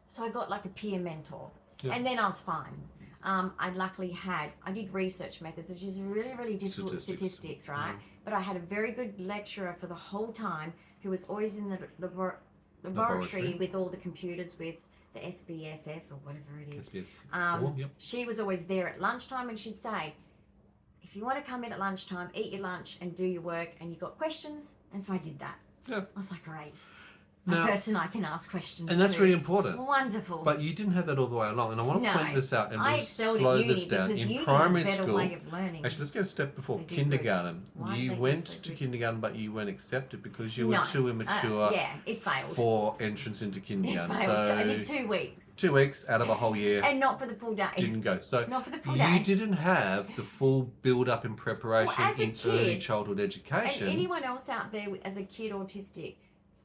so I got, like, a peer mentor. Yeah. And then I was fine. I did research methods, which is really, really difficult statistics, right? But I had a very good lecturer for the whole time who was always in the laboratory with all the computers with the SBSS or whatever it is. SBS. She was always there at lunchtime and she'd say, if you want to come in at lunchtime, eat your lunch and do your work and you got questions. And so I did that. Yeah. I was like, great. a person I can ask questions and that's to. really important. Wonderful. But you didn't have that all the way along, and I want to point this out and I we'll excelled slow at uni this down. because In uni primary is a better school, way of learning. actually, let's go a step before They do kindergarten. Why do You they do went so to good? kindergarten, but you weren't accepted because you were No. too immature Yeah, it failed. for entrance into It kindergarten. failed. So I did 2 weeks. 2 weeks out of a whole year. And not for the full day. Didn't go. So Not for the full you day. didn't have the full build up and preparation Well, as a in kid, early childhood education. And anyone else out there as a kid autistic,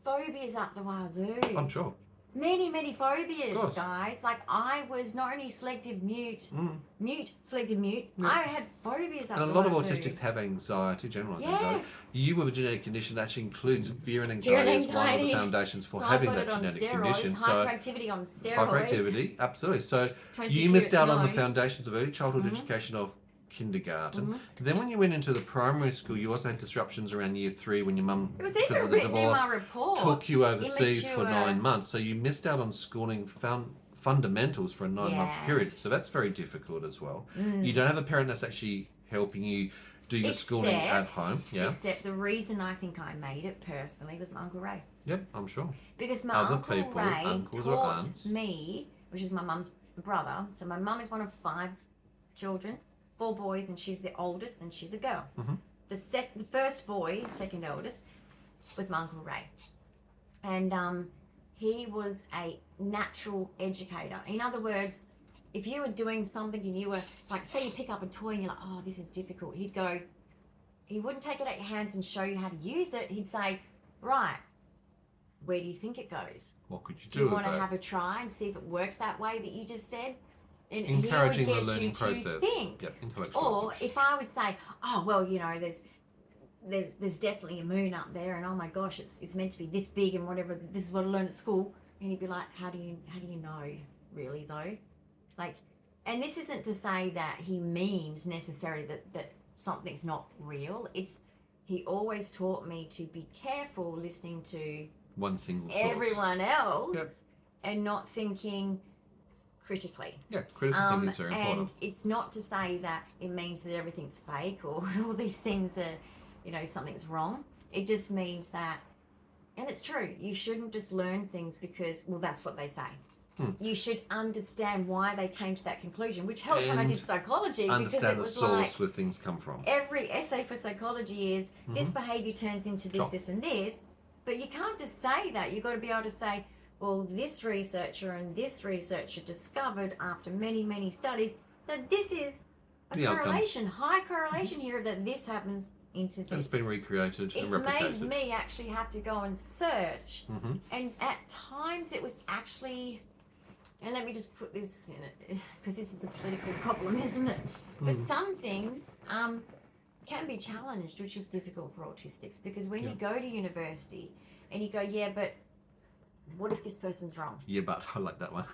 phobias up the wazoo. I'm sure. Many phobias, course. guys. Like I was not only selective selective mute. Yeah. I had phobias up And a the lot of wazoo. autistics have anxiety, generalised anxiety. Yes. You with a genetic condition that actually includes fear and Fear and anxiety as one of the anxiety. foundations for So having I got that it on genetic steroids, condition. hyperactivity on steroids. Hyperactivity, absolutely. So 20 you missed out kilos, on the you know. foundations of early childhood Mhm. education of kindergarten. Mhm. Then when you went into the primary school, you also had disruptions around year 3 when your mum, It was because even of the written in divorce, my report. took you overseas for Immature. 9 months. So you missed out on schooling fundamentals for a 9-month Yes. period. So that's very difficult as well. Mm. You don't have a parent that's actually helping you do your schooling at home. Yeah. Except the reason I think I made it personally was my Uncle Ray. Yep, I'm sure. Because my Other Uncle people, Ray uncles or taught aunts. me, which is my mum's brother. So my mum is one of 5 children, 4 boys, and she's the oldest, and she's a girl. Mhm. The first boy, second eldest, was my Uncle Ray. And he was a natural educator. In other words, if you were doing something and you were, like, say you pick up a toy and you're like, oh, this is difficult, he wouldn't take it out your hands and show you how to use it. He'd say, right, where do you think it goes? What could you Do you do want to about have a try and see if it works that way that you just said? And encouraging he the would get learning you process? to think. Yep, intellectual Or process. if I would say, oh, well, you know, there's definitely a moon up there, and oh my gosh, it's meant to be this big and whatever. This is what I learned at school. And he'd be like, how do you know, really though? Like, and this isn't to say that he means necessarily that something's not real. He always taught me to be careful listening to One single source. everyone else. Yep. And not thinking critically. Yeah, critical thinking is very important. And it's not to say that it means that everything's fake or all these things are, you know, something's wrong. It just means that, and it's true, you shouldn't just learn things because, well, that's what they say. You should understand why they came to that conclusion, which helped when I did psychology. Because Understand it the was source like, where things come from. every essay for psychology is this behavior turns into this, Sure. this, and this. But you can't just say that. You've got to be able to say, well, this researcher and this researcher discovered after many studies that this is a The outcome. correlation, high correlation here, that this happens into And it's this. been recreated and It's replicated. made me actually have to go and search. Mhm. And at times it was actually, and let me just put this in it, because this is a political problem, isn't it? But some things can be challenged, which is difficult for autistics, because when you go to university and you go, yeah, but what if this person's wrong? Yeah, but I like that one.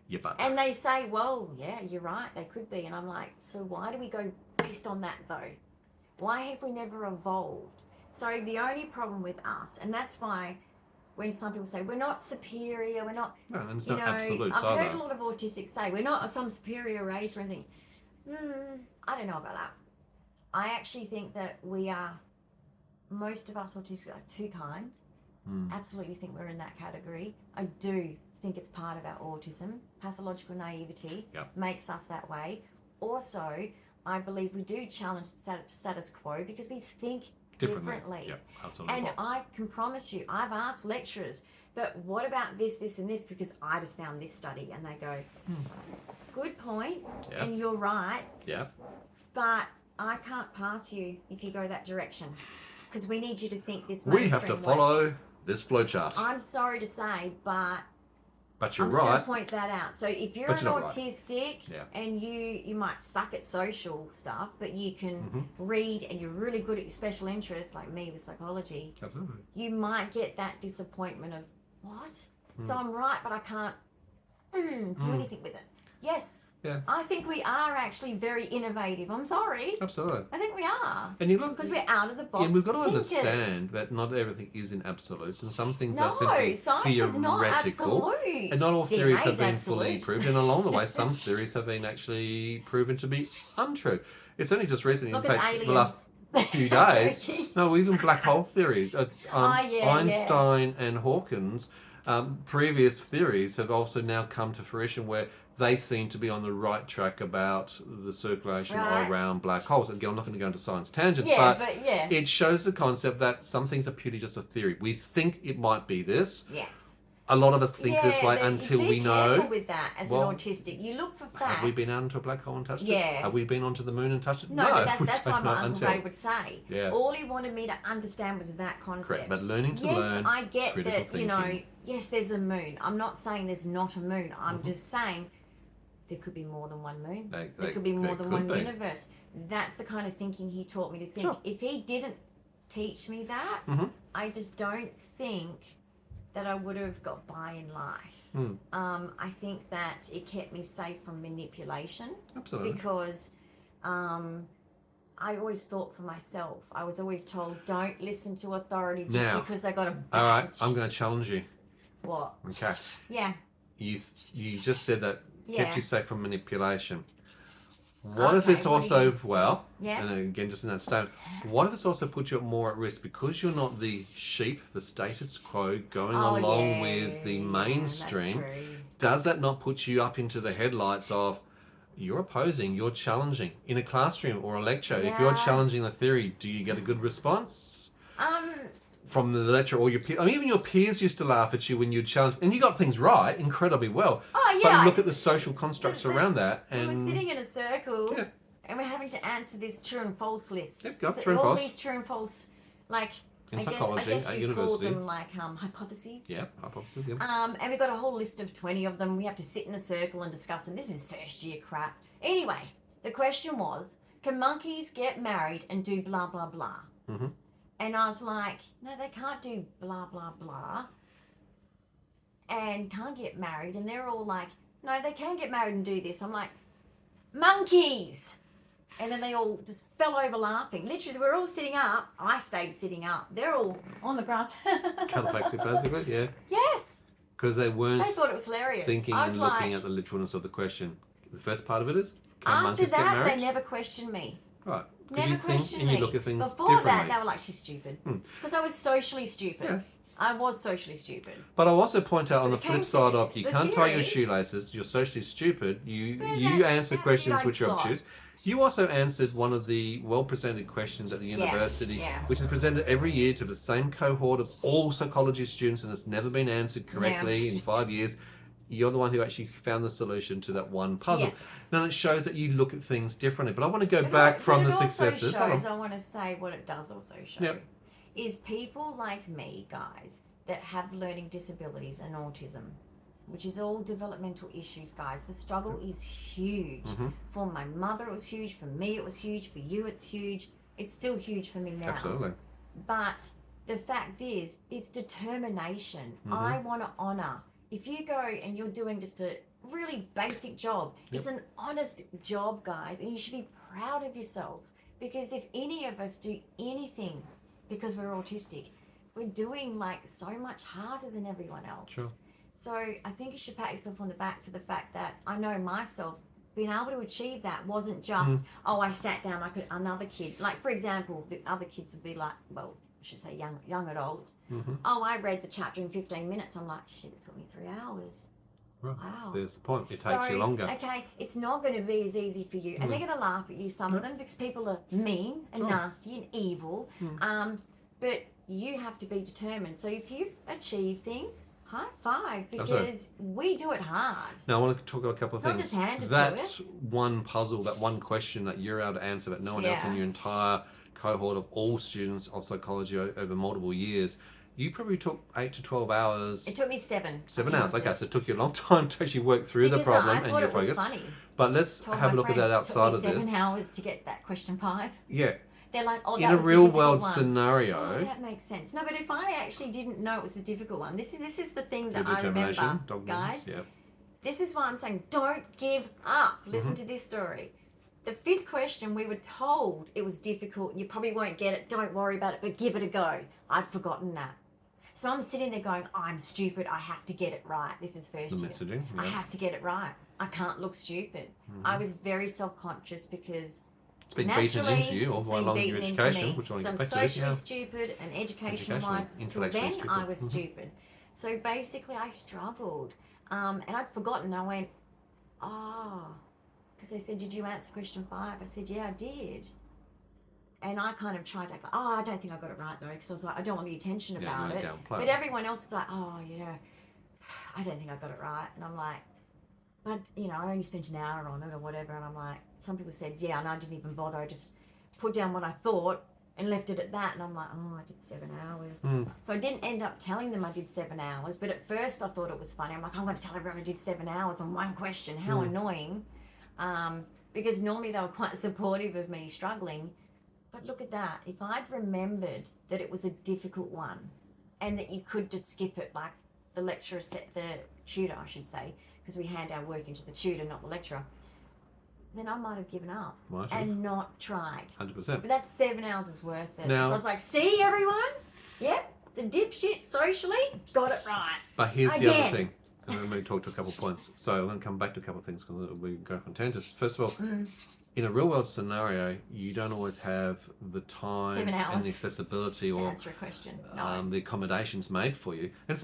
Yeah, but. And they say, well, yeah, you're right, they could be. And I'm like, so why do we go based on that though? Why have we never evolved? So the only problem with us, and that's why when some people say, we're not superior, we're not, No, and it's you not know, absolutes I've heard either. a lot of autistics say, we're not some superior race or anything. I don't know about that. I actually think that we are, most of us autistics are too kind. Absolutely think we're in that category. I do think it's part of our autism. Pathological naivety makes us that way. Also, I believe we do challenge status quo because we think differently. Yep, outside And the box. I can promise you, I've asked lecturers, but what about this, this, and this? Because I just found this study, and they go, good point, Yeah. and you're right, Yeah. but I can't pass you if you go that direction, because we need you to think this We have to mainstream way. follow this flowchart. I'm sorry to say, but But you're I'm just going right. to point that out. So if you're But an you're not right. autistic Yeah. and you might suck at social stuff, but you can Mhm. read and you're really good at your special interests, like me with psychology, Absolutely. you might get that disappointment of, what? So I'm right, but I can't do anything with it. Yes. Yeah. I think we are actually very innovative. I'm sorry. Absolutely. I think we are. And you look, Because we're out of the box. yeah, we've got to thinkers. understand that not everything is in absolutes, and some things No, are simply science is not theoretical. absolute. And not all theories DNA have is been absolute. fully proved, and along the way, some theories have been actually proven to be untrue. It's only just recently, Look in at fact, aliens. the last few I'm days. joking. No, even black hole theories. It's Yeah. Einstein and Hawkins. Previous theories have also now come to fruition where they seem to be on the right track about the circulation around black holes. Again, I'm not going to go into science tangents, but it shows the concept that some things are purely just a theory. We think it might be this. Yes. A lot of us think this way until we know. Be careful with that as an autistic. You look for facts. Have we been out into a black hole and touched it? Yeah. Have we been onto the moon and touched it? No, but that's why my Uncle Ray would say. Yeah. All he wanted me to understand was that concept. Correct, but learning to learn. Yes, I get that, thinking. you know, yes, there's a moon. I'm not saying there's not a moon. I'm just saying there could be more than one moon. There could be more than one universe. That's the kind of thinking he taught me to think. Sure. If he didn't teach me that, I just don't think that I would have got by in life. I think that it kept me safe from manipulation. Absolutely. Because I always thought for myself. I was always told, don't listen to authority just because they got a badge. All right, I'm going to challenge you. What? Okay. Yeah. You just said that kept you safe from manipulation. What if it's also, and again, just in that statement, what if it's also put you more at risk because you're not the sheep, the status quo, going along with the mainstream? Does that not put you up into the headlights of you're opposing, you're challenging in a classroom or a lecture? If you're challenging the theory, do you get a good response? From the lecturer or your peers? I mean, even your peers used to laugh at you when you challenge, and you got things right incredibly well. Oh, yeah. But look at the social constructs around that. And we were sitting in a circle, and we're having to answer this true and false list. Yep, got true and false. All these true and false, like, in I psychology guess at you university. call them like hypotheses. Yeah, hypotheses. Yep. And we got a whole list of 20 of them. We have to sit in a circle and discuss them. This is first year crap. Anyway, the question was, can monkeys get married and do blah, blah, blah? And I was like, no, they can't do blah, blah, blah. And can't get married. And they're all like, no, they can get married and do this. I'm like, monkeys. And then they all just fell over laughing. Literally, we're all sitting up. I stayed sitting up. They're all on the grass. Counterfactually, basically, yeah. Yes. Because they weren't thought it was hilarious. thinking and looking at the literalness of the question. The first part of it is, can after monkeys get that, married? they never questioned me. Right. Never questioned me. And you look at things Before differently. that, they were like, she's stupid. Because I was socially stupid. Yeah. I was socially stupid. But I'll also point out on the flip side of you can't tie your theory. shoelaces, you're socially stupid, you answer questions which are obtuse. You also answered one of the well-presented questions at the university, which is presented every year to the same cohort of all psychology students, and it's never been answered correctly in 5 years. You're the one who actually found the solution to that one puzzle. Now it shows that you look at things differently. But I want to go back from the successes. I want to say what it does also show is people like me, guys, that have learning disabilities and autism, which is all developmental issues, guys. The struggle is huge. For my mother, it was huge. For me, it was huge. For you, it's huge. It's still huge for me now. Absolutely. But the fact is, it's determination. I want to honour. If you go and you're doing just a really basic job, it's an honest job, guys, and you should be proud of yourself. Because if any of us do anything because we're autistic, we're doing like so much harder than everyone else. Sure. So I think you should pat yourself on the back for the fact that I know myself being able to achieve that wasn't just, oh, I sat down, another kid. Like, for example, the other kids would be like, well, I should say young adults. Oh, I read the chapter in 15 minutes. I'm like, shit, it took me 3 hours. Well, wow. There's the point. It takes you longer. Okay, it's not going to be as easy for you. And they're going to laugh at you, some of them, because people are mean and nasty and evil. But you have to be determined. So if you've achieved things, high five, because we do it hard. Now, I want to talk about a couple of things. It's not just handed that to us. one puzzle, that one question that you're able to answer that no one else in your entire cohort of all students of psychology over multiple years, you probably took 8 to 12 hours. It took me 7. 7 hours. Okay, so it took you a long time to actually work through the problem and your focus. Funny. But let's have a look at that outside of this. It took me 7 hours to get that question 5. Yeah. They're like, oh, that in a was real the world one. scenario. Oh, that makes sense. No, but if I actually didn't know it was the difficult one, this is the thing that I remember, guys. Yep. This is why I'm saying don't give up. Listen to this story. The 5th question, we were told it was difficult. You probably won't get it. Don't worry about it, but give it a go. I'd forgotten that. So I'm sitting there going, I'm stupid. I have to get it right. This is first year. Messaging, I have to get it right. I can't look stupid. I was very self-conscious because It's been beaten into you all along your education, which I want to So I'm get back to. socially stupid and education-wise. Till then, stupid. I was stupid. So basically, I struggled, and I'd forgotten. I went, because they said, "Did you answer question 5?" I said, "Yeah, I did." And I kind of tried to act like, I don't think I got it right though, because I was like, I don't want the attention about it. But everyone else is like, oh yeah, I don't think I got it right. And I'm like, but I only spent an hour on it or whatever. And I'm like, some people said, yeah, and I didn't even bother. I just put down what I thought and left it at that. And I'm like, I did 7 hours. So I didn't end up telling them I did 7 hours. But at first I thought it was funny. I'm like, I'm going to tell everyone I did 7 hours on one question. How annoying. Because normally they were quite supportive of me struggling. But look at that. If I'd remembered that it was a difficult one and that you could just skip it, like the lecturer said, the tutor, I should say, because we hand our work into the tutor, not the lecturer, then I might have given up and not tried. 100%. But that 7 hours is worth it. Now, so I was like, see everyone? Yep, the dipshit socially got it right. But here's the other thing. And I'm going to talk to a couple of points. So I'm going to come back to a couple of things because we go from tangents. First of all, in a real world scenario, you don't always have the time and the accessibility or answer a question. No. the accommodations made for you. And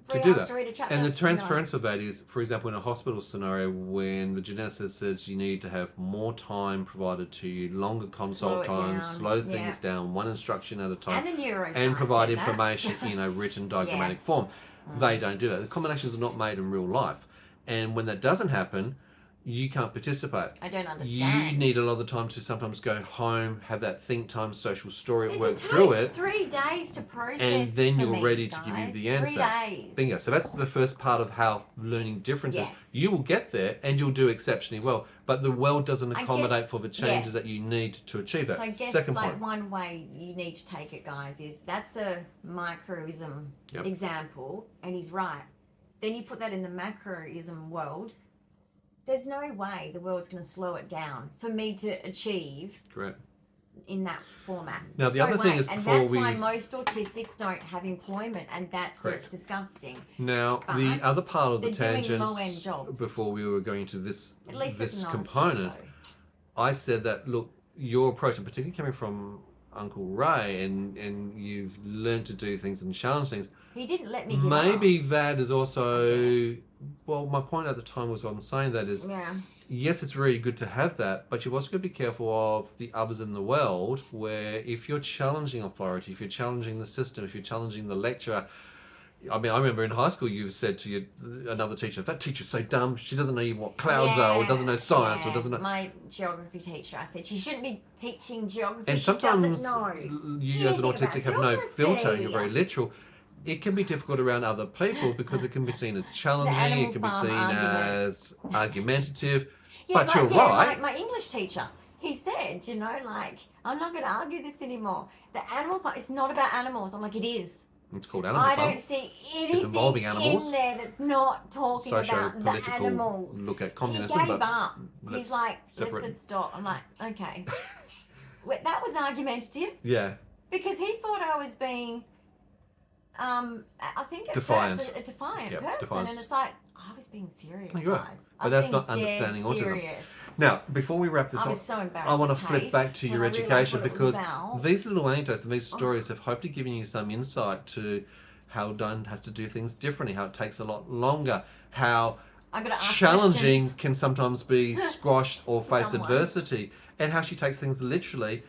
to do that. And the transference of that is, for example, in a hospital scenario, when the geneticist says you need to have more time provided to you, longer consult times, slow things down, one instruction at a time, and provide information in a written diagrammatic form. They don't do that. The combinations are not made in real life. And when that doesn't happen, you can't participate. I don't understand. You need a lot of the time to sometimes go home, have that think time, social story, work through it. 3 days to process. And then you're ready to give you the answer. 3 days. Bingo. So that's the first part of how learning differences. Yes. You will get there and you'll do exceptionally well, but the world doesn't accommodate for the changes that you need to achieve that. So I guess Second like point. one way you need to take it, guys, is that's a microism example, and he's right. Then you put that in the macroism world. There's no way the world's going to slow it down for me to achieve in that format. Now, the other thing is, and that's why most autistics don't have employment, and that's where it's disgusting. Now, the other part of the tangent, low-end jobs. before we were going to this component, I said that, look, your approach, and particularly coming from Uncle Ray, and you've learned to do things and challenge things. He didn't let me give Maybe up. that is also... Well, my point at the time was what I'm saying that is, yes, it's really good to have that, but you've also got to be careful of the others in the world where if you're challenging authority, if you're challenging the system, if you're challenging the lecturer. I mean, I remember in high school you said to another teacher, that teacher's so dumb, she doesn't know what clouds are, or doesn't know science, or doesn't know... My geography teacher, I said, she shouldn't be teaching geography, and sometimes you as an autistic have no filter, you're very literal. It can be difficult around other people because it can be seen as challenging, it can be seen as argumentative. But you're right. My English teacher, he said, I'm not going to argue this anymore. The animal farm, it's not about animals. I'm like, it is. It's called Animal Farm. I don't see anything in there that's not talking about the animals. Look at communism. He gave up. He's like, let's just stop. I'm like, okay. That was argumentative. Yeah. Because he thought I was being... I think at defiant. first a defiant person, and it's like I was being serious. No, you are. But that's not understanding autism. Now, before we wrap this up, I want to flip back to your education because these little anecdotes and these stories have hopefully given you some insight to how Dyan has to do things differently, how it takes a lot longer, how challenging can sometimes be squashed or face adversity, and how she takes things literally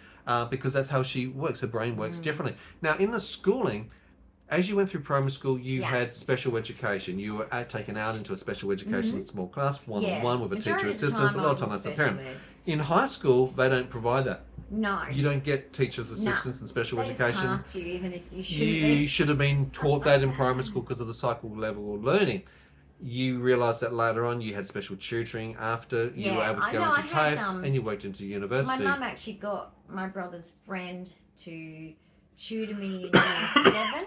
because that's how she works. Her brain works differently. Now, in the schooling, as you went through primary school, you had special education. You were taken out into a special education small class, one-on-one with a teacher assistant, a lot of time that's a parent. In high school, they don't provide that. No. You don't get teachers, assistants, and special education. Just pass you, even if you shouldn't You should have been taught that in primary school because of the cycle level of learning. You realised that later on you had special tutoring after you were able to go into TAFE and you worked into university. My mum actually got my brother's friend to tutor me in year 7.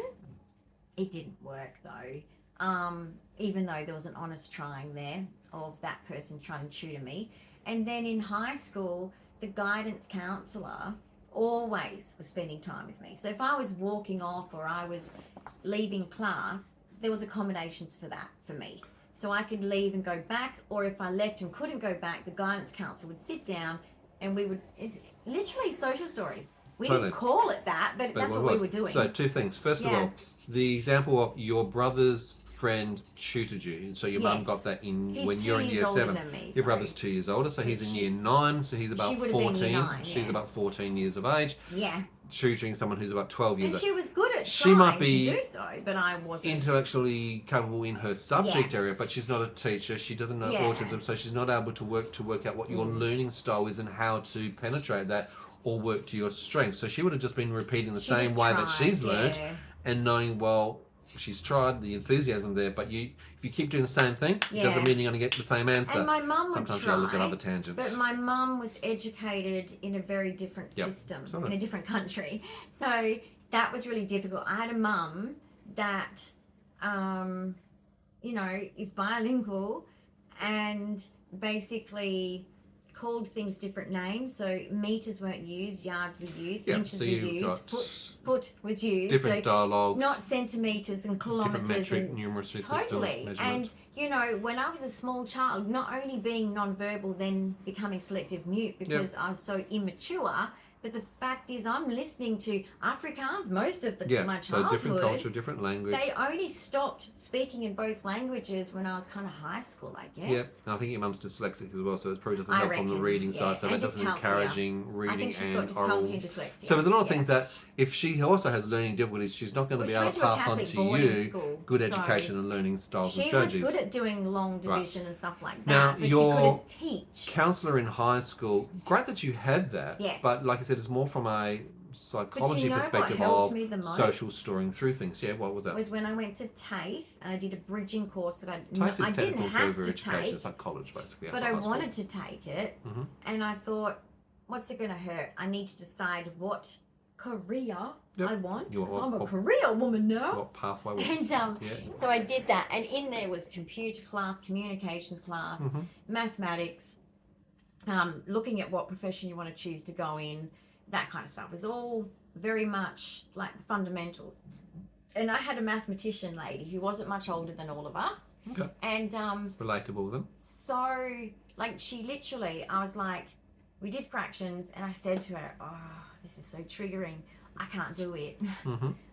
It didn't work though, even though there was an honest trying there of that person trying to tutor me. And then in high school, the guidance counsellor always was spending time with me. So if I was walking off or I was leaving class, there was accommodations for that for me. So I could leave and go back, or if I left and couldn't go back, the guidance counsellor would sit down and it's literally social stories. We Totally. didn't call it that, but that's what we were doing. So 2 things. First of all, the example of your brother's friend tutored you, and so your mum got that when you're in year 7. Your brother's 2 years older, so he's in year 9, so he's about 14. She's about 14 years of age. Yeah. Tutoring someone who's about 12 years old. And she was good at she might be to do so, but I wasn't. Intellectually capable in her subject area, but she's not a teacher. She doesn't know autism, so she's not able to work out what your learning style is and how to penetrate that or work to your strength. So she would have just been repeating the same way that she's learned and knowing, well, she's tried, the enthusiasm there, but if you keep doing the same thing, it doesn't mean you're going to get the same answer. And my mum would Sometimes you got to look at other tangents. But my mum was educated in a very different system, in a different country. So that was really difficult. I had a mum that, is bilingual and basically called things different names. So meters weren't used, yards were used, inches were used, foot was used. Different dialogue. Not centimeters and kilometers. Different metric, numeracy totally. And when I was a small child, not only being non-verbal, then becoming selective mute because I was so immature. But the fact is, I'm listening to Afrikaans most of my childhood. So different culture, different language. They only stopped speaking in both languages when I was kind of high school, I guess. Yeah, and I think your mum's dyslexic as well, so it probably doesn't help on the reading side. So that doesn't encouraging reading and oral. So there's a lot of things that if she also has learning difficulties, she's not going to be able to pass on to you good education and learning styles and strategies. She was good at doing long division and stuff like that. Now, but your she couldn't teach. Counsellor in high school, great that you had that. Yes. But like I said, it's more from a psychology perspective of social storing through things. Yeah, what was that? Was when I went to TAFE and I did a bridging course that I didn't have to take. It's like college basically. But I wanted to take it, and I thought, what's it going to hurt? I need to decide what career I want. I'm a career woman now. What pathway? And so I did that, and in there was computer class, communications class, mathematics, looking at what profession you want to choose to go in. That kind of stuff. It was all very much like the fundamentals. And I had a mathematician lady who wasn't much older than all of us. Okay. And relatable with them. So she literally, I was like, we did fractions, and I said to her, oh, this is so triggering. I can't do it.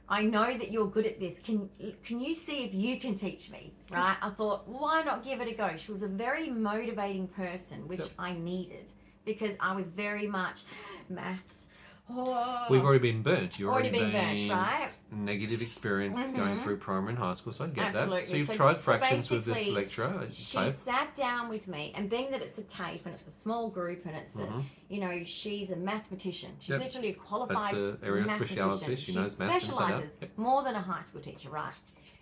I know that you're good at this. Can you see if you can teach me? Right? I thought, why not give it a go? She was a very motivating person, which I needed, because I was very much maths. Oh. We've already been burnt. You've already been burnt, right? Negative experience going through primary and high school, so I get Absolutely. that. So you've tried fractions with this lecturer. She sat down with me, and being that it's a TAFE and it's a small group and it's she's a mathematician. She's literally a qualified area of speciality. She knows maths specialises more than a high school teacher, right?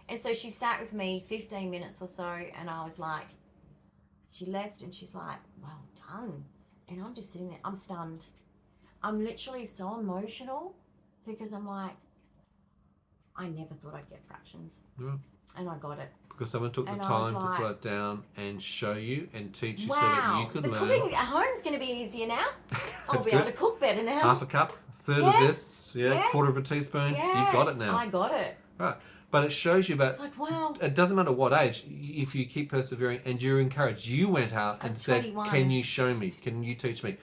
And so she sat with me 15 minutes or so, and I was like, she left and she's like, well done. And I'm just sitting there, I'm stunned. I'm literally so emotional because I'm like, I never thought I'd get fractions. Yeah. And I got it. Because someone took the time to slow it down and show you and teach you so that you could learn. The cooking at home's going to be easier now. I'll be able to cook better now. Half a cup, third of this, quarter of a teaspoon. You've got it now. I got it. Right. But it shows you that it's like, wow. It doesn't matter what age, if you keep persevering and you're encouraged. You went out and said, 21. Can you show me? Can you teach me?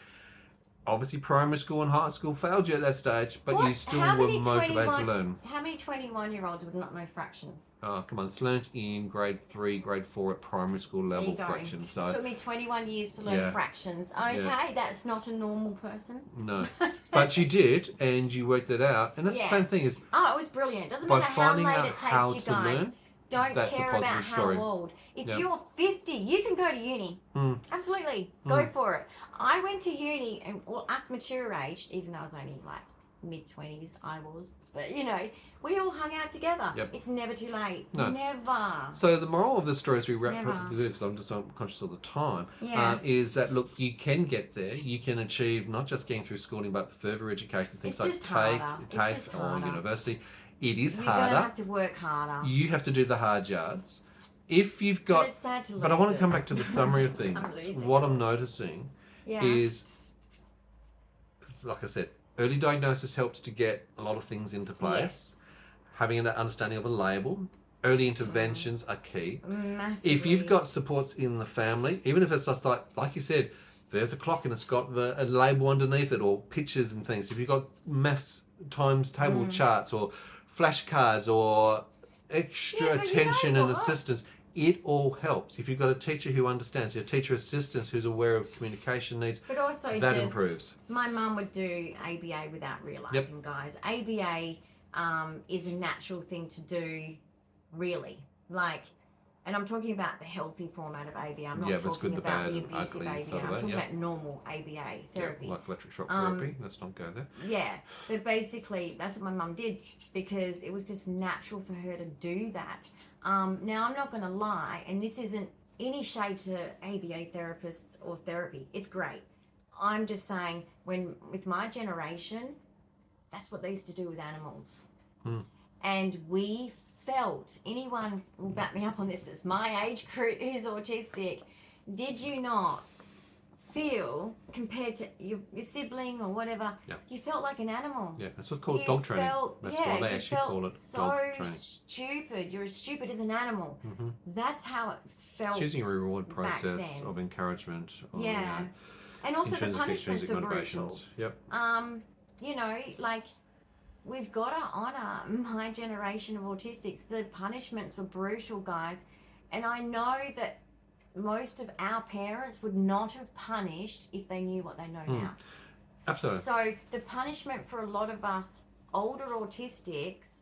Obviously, primary school and high school failed you at that stage, but you still were motivated to learn. How many 21-year-olds would not know fractions? Oh, come on. It's learnt in grade 3, grade 4 at primary school level fractions. So it took me 21 years to learn fractions. Okay, that's not a normal person. No. But you did, and you worked it out. And that's the same thing as... Oh, it was brilliant. It doesn't matter how late it takes you guys. Don't care about how old. If you're 50, you can go to uni. Absolutely. Go for it. I went to uni, and us mature aged, even though I was only like mid-20s, I was. But, we all hung out together. It's never too late. No. Never. So the moral of the story, as we wrap up, because I'm just not conscious of the time, is that, look, you can get there. You can achieve not just getting through schooling, but further education, things like TAFE or university. It is harder. You're going to have to work harder. You have to do the hard yards. If you've got... But it's sad to lose But I want to come back to the summary of things. What I'm noticing is, like I said, early diagnosis helps to get a lot of things into place. Yes. Having an understanding of a label. Early interventions are key. Massively. If you've got supports in the family, even if it's just like you said, there's a clock and it's got a label underneath it, or pictures and things. If you've got maths times table charts or flashcards or extra attention and assistance, it all helps. If you've got a teacher who understands, your teacher assistant who's aware of communication needs, but also that improves. My mum would do ABA without realising, guys. ABA is a natural thing to do, really. Like, and I'm talking about the healthy format of ABA. I'm not talking about the abusive ABA. I'm talking about normal ABA therapy. Like electric shock therapy. Let's not go there. Yeah, but basically that's what my mum did, because it was just natural for her to do that. Now, I'm not going to lie, and this isn't any shade to ABA therapists or therapy. It's great. I'm just saying, with my generation, that's what they used to do with animals. And we felt, anyone will back me up on this, it's my age group who's autistic, did you not feel, compared to your sibling or whatever, you felt like an animal? Yeah, that's what's called dog training. That's why they actually call it dog training. Stupid. You're as stupid as an animal. That's how it felt. It's using a reward process of encouragement. Or, and also the punishments were brutal. Yep. You know, like, we've got to honour my generation of autistics. The punishments were brutal, guys. And I know that most of our parents would not have punished if they knew what they know now. Absolutely. So the punishment for a lot of us older autistics,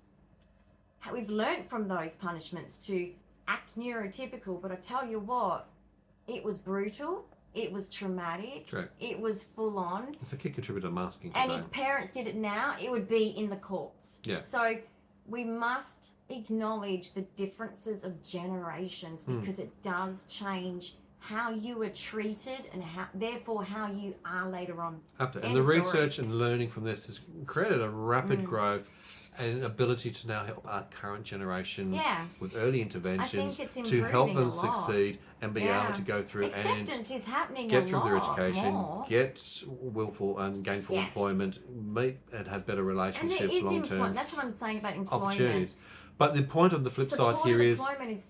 we've learnt from those punishments to act neurotypical. But I tell you what, it was brutal. It was traumatic. Correct. It was full on. It's a key contributor to masking. And if parents did it now, it would be in the courts. Yeah. So we must acknowledge the differences of generations, because it does change how you were treated and therefore how you are later on. And the research and learning from this has created a rapid growth and ability to now help our current generations with early interventions to help them succeed and be able to go through acceptance is happening get through their education, get willful and gainful employment, meet and have better relationships long term. That's what I'm saying about employment. Opportunities. But the point on the flip side here is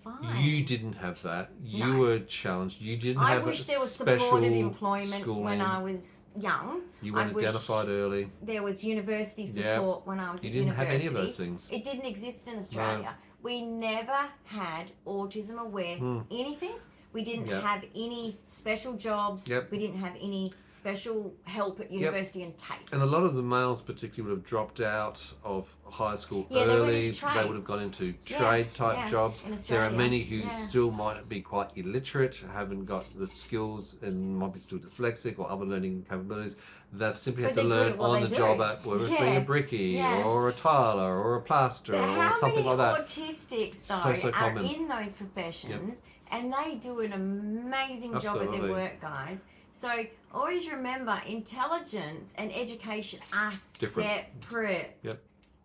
fine. you didn't have that. You were challenged. You didn't have I wish there was special supported employment schooling. when I was young. You weren't identified early. There was university support when I was at university. You didn't have any of those things. It didn't exist in Australia. No. We never had autism aware anything. We didn't have any special jobs. We didn't have any special help at university and TAFE. And a lot of the males particularly would have dropped out of high school early. They would have gone into trade type jobs. There are many who still might be quite illiterate, haven't got the skills and might be still dyslexic or other learning capabilities. They've simply had to learn on the job at whether it's being a brickie or a tiler or a plasterer or something like that. How many autistics though are in those professions? And they do an amazing job at their work, guys. So always remember, intelligence and education are separate.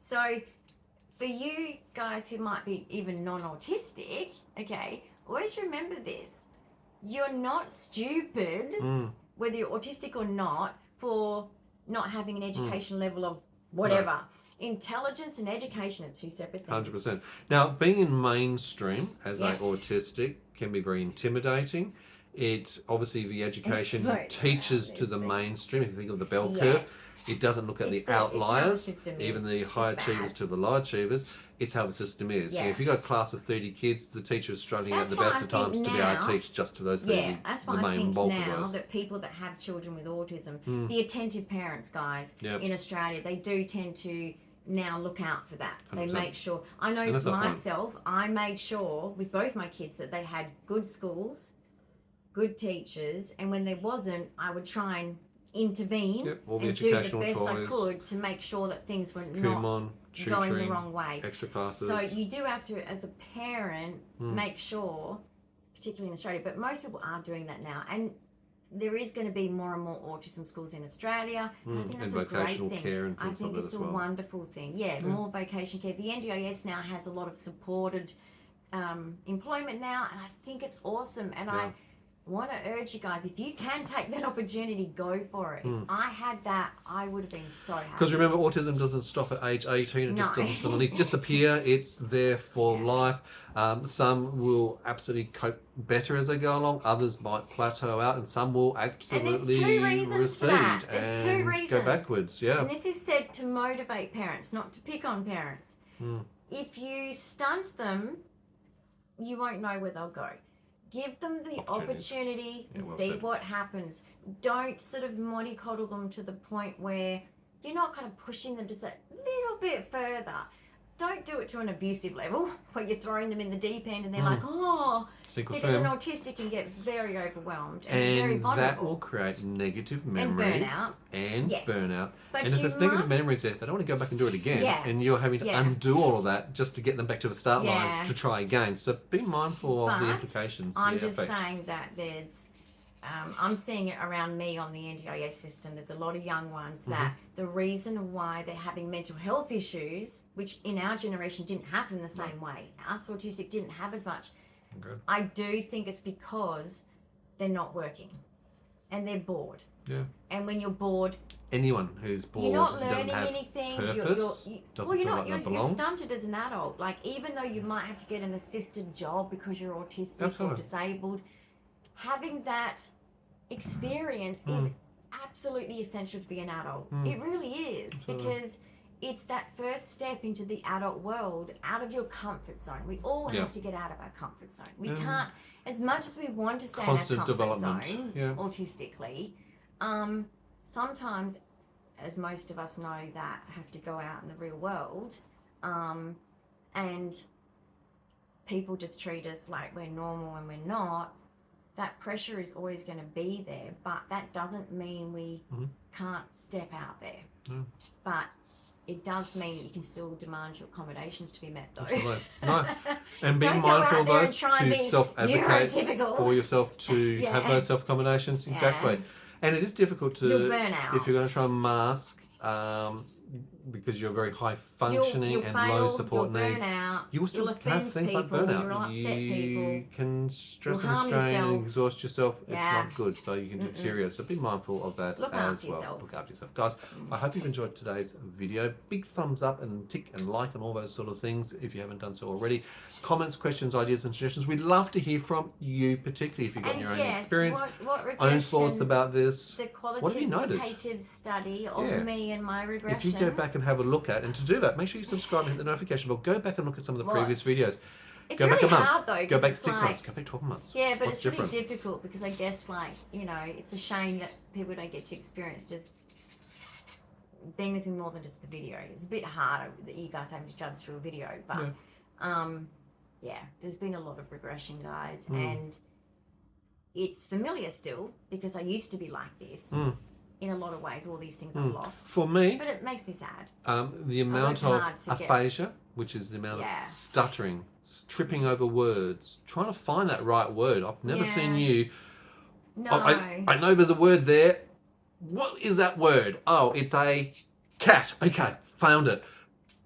So for you guys who might be even non-autistic, always remember this. You're not stupid, whether you're autistic or not, for not having an education level of whatever. No. Intelligence and education are two separate things. 100%. Now, being in mainstream as an autistic can be very intimidating. It obviously the education teaches to the mainstream. If you think of the bell curve, it doesn't look at the outliers, even the high achievers to the low achievers. It's how the system is. If you've got a class of 30 kids, the teacher is struggling at the best of times to be able to teach just to those 30. That's why I think now that people that have children with autism, the attentive parents, guys, in Australia, they do tend to now look out for that. 100%. They make sure. I know for myself, I made sure with both my kids that they had good schools, good teachers, and when there wasn't, I would try and intervene and do the best I could to make sure that things were not going the wrong way. Extra classes. So you do have to, as a parent, make sure, particularly in Australia, but most people are doing that now. And there is going to be more and more autism schools in Australia. I think that's a great thing. Care and I think it's a wonderful thing. More vocation care. The NDIS now has a lot of supported employment now, and I think it's awesome. And want to urge you guys, if you can take that opportunity, go for it. If I had that, I would have been so happy. Because remember, autism doesn't stop at age 18. It just doesn't suddenly disappear. It's there for life. Some will absolutely cope better as they go along. Others might plateau out, and some will absolutely recede and go backwards. Yeah. And this is said to motivate parents, not to pick on parents. If you stunt them, you won't know where they'll go. Give them the opportunity and see what happens. Don't sort of mollycoddle them to the point where you're not kind of pushing them just that little bit further. Don't do it to an abusive level where you're throwing them in the deep end and they're like, oh, because an autistic can get very overwhelmed and very vulnerable. That will create negative memories and burnout. But and if there's negative memories there, they don't want to go back and do it again. And you're having to undo all of that just to get them back to the start line to try again. So be mindful of the implications. I'm just saying that there's I'm seeing it around me on the NDIS system. There's a lot of young ones that the reason why they're having mental health issues, which in our generation didn't happen the same way. Us autistic didn't have as much. I do think it's because they're not working and they're bored. And when you're bored, anyone who's bored, you're not learning anything. Purpose, you're stunted as an adult. Like, even though you might have to get an assisted job because you're autistic or disabled, having that experience is absolutely essential to be an adult. It really is, because it's that first step into the adult world, out of your comfort zone. We all have to get out of our comfort zone. We can't, as much as we want to stay in our comfort zone, autistically, sometimes, as most of us know, that have to go out in the real world, and people just treat us like we're normal and we're not. That pressure is always going to be there, but that doesn't mean we can't step out there. But it does mean that you can still demand your accommodations to be met, though. Absolutely. No. And be mindful of those to self-advocate for yourself to have those self-accommodations. Exactly. And it is difficult to, if you're going to try and mask, because you're very high functioning and low support needs, you will still have things like burnout. You can stress and strain and exhaust yourself. It's not good, so you can deteriorate. So be mindful of that as well. Look after yourself. Guys, I hope you've enjoyed today's video. Big thumbs up and tick and like and all those sort of things if you haven't done so already. Comments, questions, ideas and suggestions. We'd love to hear from you, particularly if you've got your own experience, own thoughts about this. The what have you noticed? qualitative study of me and my regression. If you go back and have a look at, and to do that, make sure you subscribe and hit the notification bell. Go back and look at some of the previous videos. It's go really back a month. hard though. Go back 6 months. Go back 12 months. Yeah, but it's really difficult because I guess, like, you know, it's a shame that people don't get to experience just being with me more than just the video. It's a bit harder that you guys having to judge through a video, but yeah, there's been a lot of regression, guys, and it's familiar still because I used to be like this. In a lot of ways, all these things I've lost. For me, but it makes me sad. The amount of aphasia, which is the amount of stuttering, tripping over words, trying to find that right word. I've never seen you. No. I know there's a word there. What is that word? Oh, it's a cat. Okay, found it.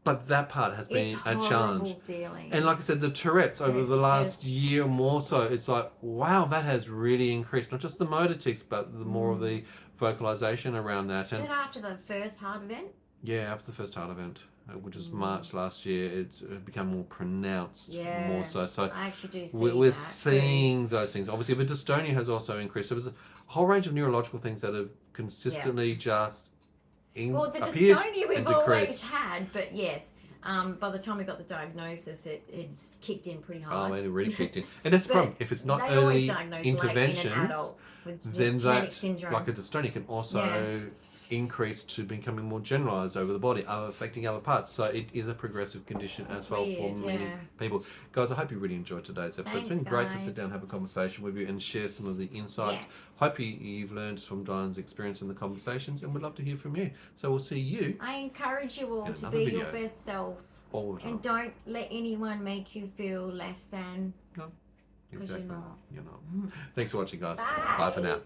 But that part has been a challenge. Feeling. And like I said, the Tourette's over the last year or more so, it's like, wow, that has really increased. Not just the motor tics, but the more of the vocalization around that. And is it after the first heart event? Yeah, after the first heart event, which was March last year, it became more pronounced more so. So I actually do see we're seeing those things. Obviously, the dystonia has also increased. So there's a whole range of neurological things that have consistently just well, the dystonia we've always had, but yes, by the time we got the diagnosis, it's kicked in pretty hard. Oh, it really kicked in. And that's the problem. If it's not early interventions, then that, syndrome, like a dystonia, can also increase to becoming more generalized over the body, affecting other parts. So it is a progressive condition as well for many people. Guys, I hope you really enjoyed today's episode. It's been great to sit down and have a conversation with you and share some of the insights. Hope you've learned from Dyan's experience in the conversations, and we'd love to hear from you. So we'll see you. I encourage you all to be your best self. All the time. And don't let anyone make you feel less than. No. Because you're not. You're not. Thanks for watching, guys. Bye. Bye for now.